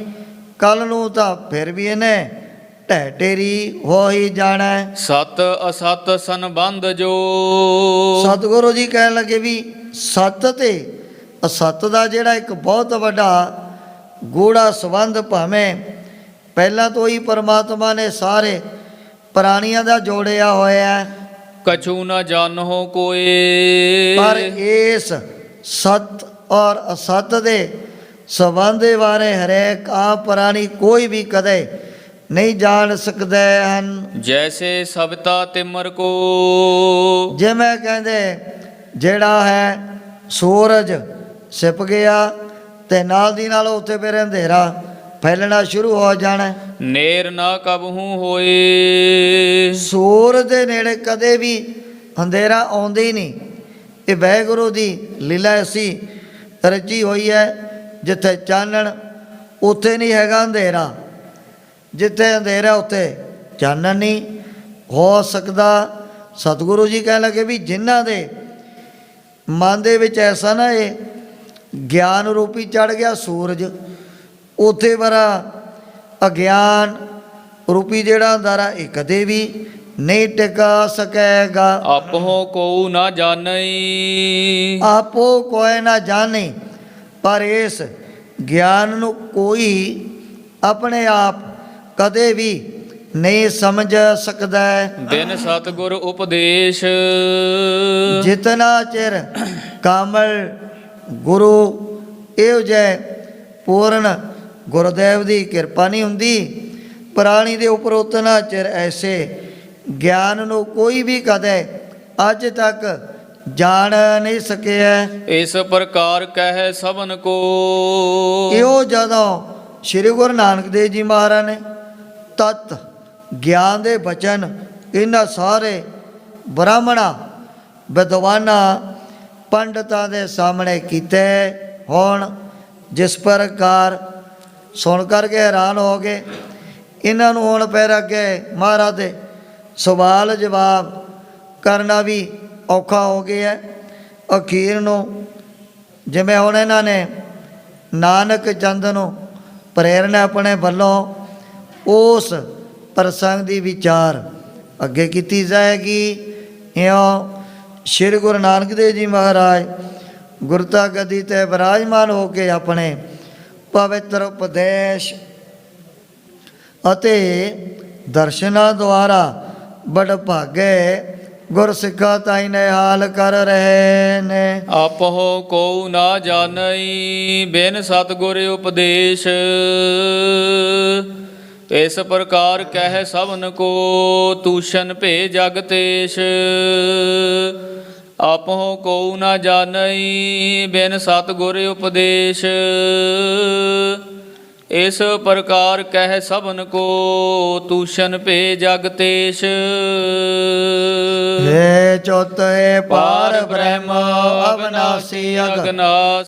ਕੱਲ ਨੂੰ ਤਾਂ ਫਿਰ ਵੀ ਇਹਨੇ ਢਹਿ ਢੇਰੀ ਹੋ ਹੀ ਜਾਣਾ। ਸਤ ਅਸਤ ਸੰਬੰਧ ਜੋ। ਸਤਿਗੁਰੂ ਜੀ ਕਹਿਣ ਲੱਗੇ ਵੀ ਸਤ ਤੇ ਅਸਤ ਦਾ ਜਿਹੜਾ ਇੱਕ ਬਹੁਤ ਵੱਡਾ ਗੂੜਾ ਸੰਬੰਧ, ਭਾਵੇਂ ਪਹਿਲਾਂ ਤੋਂ ਹੀ ਪਰਮਾਤਮਾ ਨੇ ਸਾਰੇ ਪ੍ਰਾਣੀਆਂ ਦਾ ਜੋੜਿਆ ਹੋਇਆ, ਕਛੂ ਨਾ ਜਾਣੋ ਕੋਏ। ਪਰ ਇਸ ਸਤ ਔਰ ਅਸਤ ਦੇ ਸੰਬੰਧ ਦੇ ਬਾਰੇ ਹਰੇਕ ਆ ਪ੍ਰਾਣੀ ਕੋਈ ਵੀ ਕਦੇ ਨਹੀਂ ਜਾਣ ਸਕਦੇ ਹਨ। ਜੈਸੇ ਸਬਤਾ ਤਿਮਰ ਕੋ। ਜਿਵੇਂ ਕਹਿੰਦੇ ਜਿਹੜਾ ਹੈ ਸੂਰਜ ਛਿਪ ਗਿਆ ਤੇ ਨਾਲ ਦੀ ਨਾਲ ਉੱਥੇ ਫਿਰ ਅੰਧੇਰਾ ਫੈਲਣਾ ਸ਼ੁਰੂ ਹੋ ਜਾਣਾ। ਨੇਰ ਨਾ ਕਬਹੂ ਹੋਏ। ਸੂਰਜ ਦੇ ਨੇੜੇ ਕਦੇ ਵੀ ਅੰਧੇਰਾ ਆਉਂਦਾ ਹੀ ਨਹੀਂ। ਇਹ ਵਾਹਿਗੁਰੂ ਦੀ ਲੀਲਾ ਐਸੀ ਰਚੀ ਹੋਈ ਹੈ, ਜਿੱਥੇ ਚਾਨਣ ਉੱਥੇ ਨਹੀਂ ਹੈਗਾ ਅੰਧੇਰਾ, ਜਿੱਥੇ ਅੰਧੇਰਾ ਉੱਥੇ ਚਾਨਣ ਨਹੀਂ ਹੋ ਸਕਦਾ। ਸਤਿਗੁਰੂ ਜੀ ਕਹਿਣ ਲੱਗੇ ਵੀ ਜਿਨ੍ਹਾਂ ਦੇ ਮਨ ਦੇ ਵਿੱਚ ਐਸਾ ਨਾ ਇਹ ਗਿਆਨ ਰੂਪੀ ਚੜ ਗਿਆ ਸੂਰਜ, ਉੱਥੇ ਬੜਾ ਅਗਿਆਨ ਰੂਪੀ ਜਿਹੜਾ ਅੰਧਾਰਾ ਇਹ ਕਦੇ ਵੀ ਨਹੀਂ ਟਿਕਾ ਸਕੇਗਾ। ਆਪੋ ਕੋ ਨਾ ਜਾਣਈ। ਆਪੋ ਕੋਈ ਨਾ ਜਾਣੇ, ਪਰ ਇਸ ਗਿਆਨ ਨੂੰ ਕੋਈ ਆਪਣੇ ਆਪ ਕਦੇ ਵੀ ਨਹੀਂ ਸਮਝ ਸਕਦਾ। ਬਿਨ ਸਤਿਗੁਰ ਉਪਦੇਸ਼। ਜਿਤਨਾ ਚਿਰ ਕਾਮਲ ਗੁਰੂ ਇਹੋ ਜਿਹੇ ਪੂਰਨ ਗੁਰਦੇਵ ਦੀ ਕਿਰਪਾ ਨਹੀਂ ਹੁੰਦੀ ਪ੍ਰਾਣੀ ਦੇ ਉੱਪਰ, ਉਤਨਾ ਚਿਰ ਐਸੇ ਗਿਆਨ ਨੂੰ ਕੋਈ ਵੀ ਕਦੇ ਅੱਜ ਤੱਕ ਜਾਣ ਨਹੀਂ ਸਕਿਆ। ਇਸ ਪ੍ਰਕਾਰ ਕਹਿ ਸਭਨ ਕੋ। ਇਹੋ ਜਦੋਂ ਸ਼੍ਰੀ ਗੁਰੂ ਨਾਨਕ ਦੇਵ ਜੀ ਮਹਾਰਾਜ ਨੇ ਤਤ ਗਿਆਨ ਦੇ ਬਚਨ ਇਹਨਾਂ ਸਾਰੇ ਬ੍ਰਾਹਮਣਾਂ, ਵਿਦਵਾਨਾਂ, ਪੰਡਤਾਂ ਦੇ ਸਾਹਮਣੇ ਕੀਤੇ ਹੋਣ, ਜਿਸ ਪ੍ਰਕਾਰ ਸੁਣ ਕਰਕੇ ਹੈਰਾਨ ਹੋ ਗਏ। ਇਹਨਾਂ ਨੂੰ ਹੁਣ ਫਿਰ ਅੱਗੇ ਮਹਾਰਾਜ ਦੇ ਸਵਾਲ ਜਵਾਬ ਕਰਨਾ ਵੀ ਔਖਾ ਹੋ ਗਿਆ। ਅਖੀਰ ਨੂੰ ਜਿਵੇਂ ਹੁਣ ਇਹਨਾਂ ਨੇ ਨਾਨਕ ਚੰਦ ਨੂੰ ਪ੍ਰੇਰਨਾ ਆਪਣੇ ਵੱਲੋਂ ਉਸ ਪ੍ਰਸੰਗ ਦੀ ਵਿਚਾਰ ਅੱਗੇ ਕੀਤੀ ਜਾਏਗੀ। ਇਉਂ ਸ਼੍ਰੀ ਗੁਰੂ ਨਾਨਕ ਦੇਵ ਜੀ ਮਹਾਰਾਜ ਗੁਰਤਾ ਗੱਦੀ 'ਤੇ ਵਿਰਾਜਮਾਨ ਹੋ ਕੇ ਆਪਣੇ ਪਵਿੱਤਰ ਉਪਦੇਸ਼ ਅਤੇ ਦਰਸ਼ਨਾਂ ਦੁਆਰਾ ਵਡਭਾਗੇ ਗੁਰਸਿੱਖਾਂ ਤਾਈਂ ਨਿਹਾਲ ਕਰ ਰਹੇ ਨੇ। ਆਪੋ ਕੋ ਨਾ ਜਾਣਈ ਬਿਨ ਸਤਿਗੁਰ ਉਪਦੇਸ਼। ਇਸ ਪ੍ਰਕਾਰ ਕਹਿ ਸਭਨ ਕੋ ਤੂਸ਼ਨ ਭੇ ਜਗ ਤੇਸ਼। ਆਪੋ ਕੋ ਨਾ ਜਾਣਈ ਬਿਨ ਸਤਿਗੁਰ ਉਪਦੇਸ਼। ਇਸ ਪ੍ਰਕਾਰ ਕਹਿ ਸਭਨ ਕੋ ਤੂਸ਼ਨ ਭੇ ਜਗ ਤੇਸ਼। ਹੇ ਚੌਥੇ ਪਾਰ ਬ੍ਰਹਮ ਅਬਨਾਸੀ ਅਗਨਾਸ।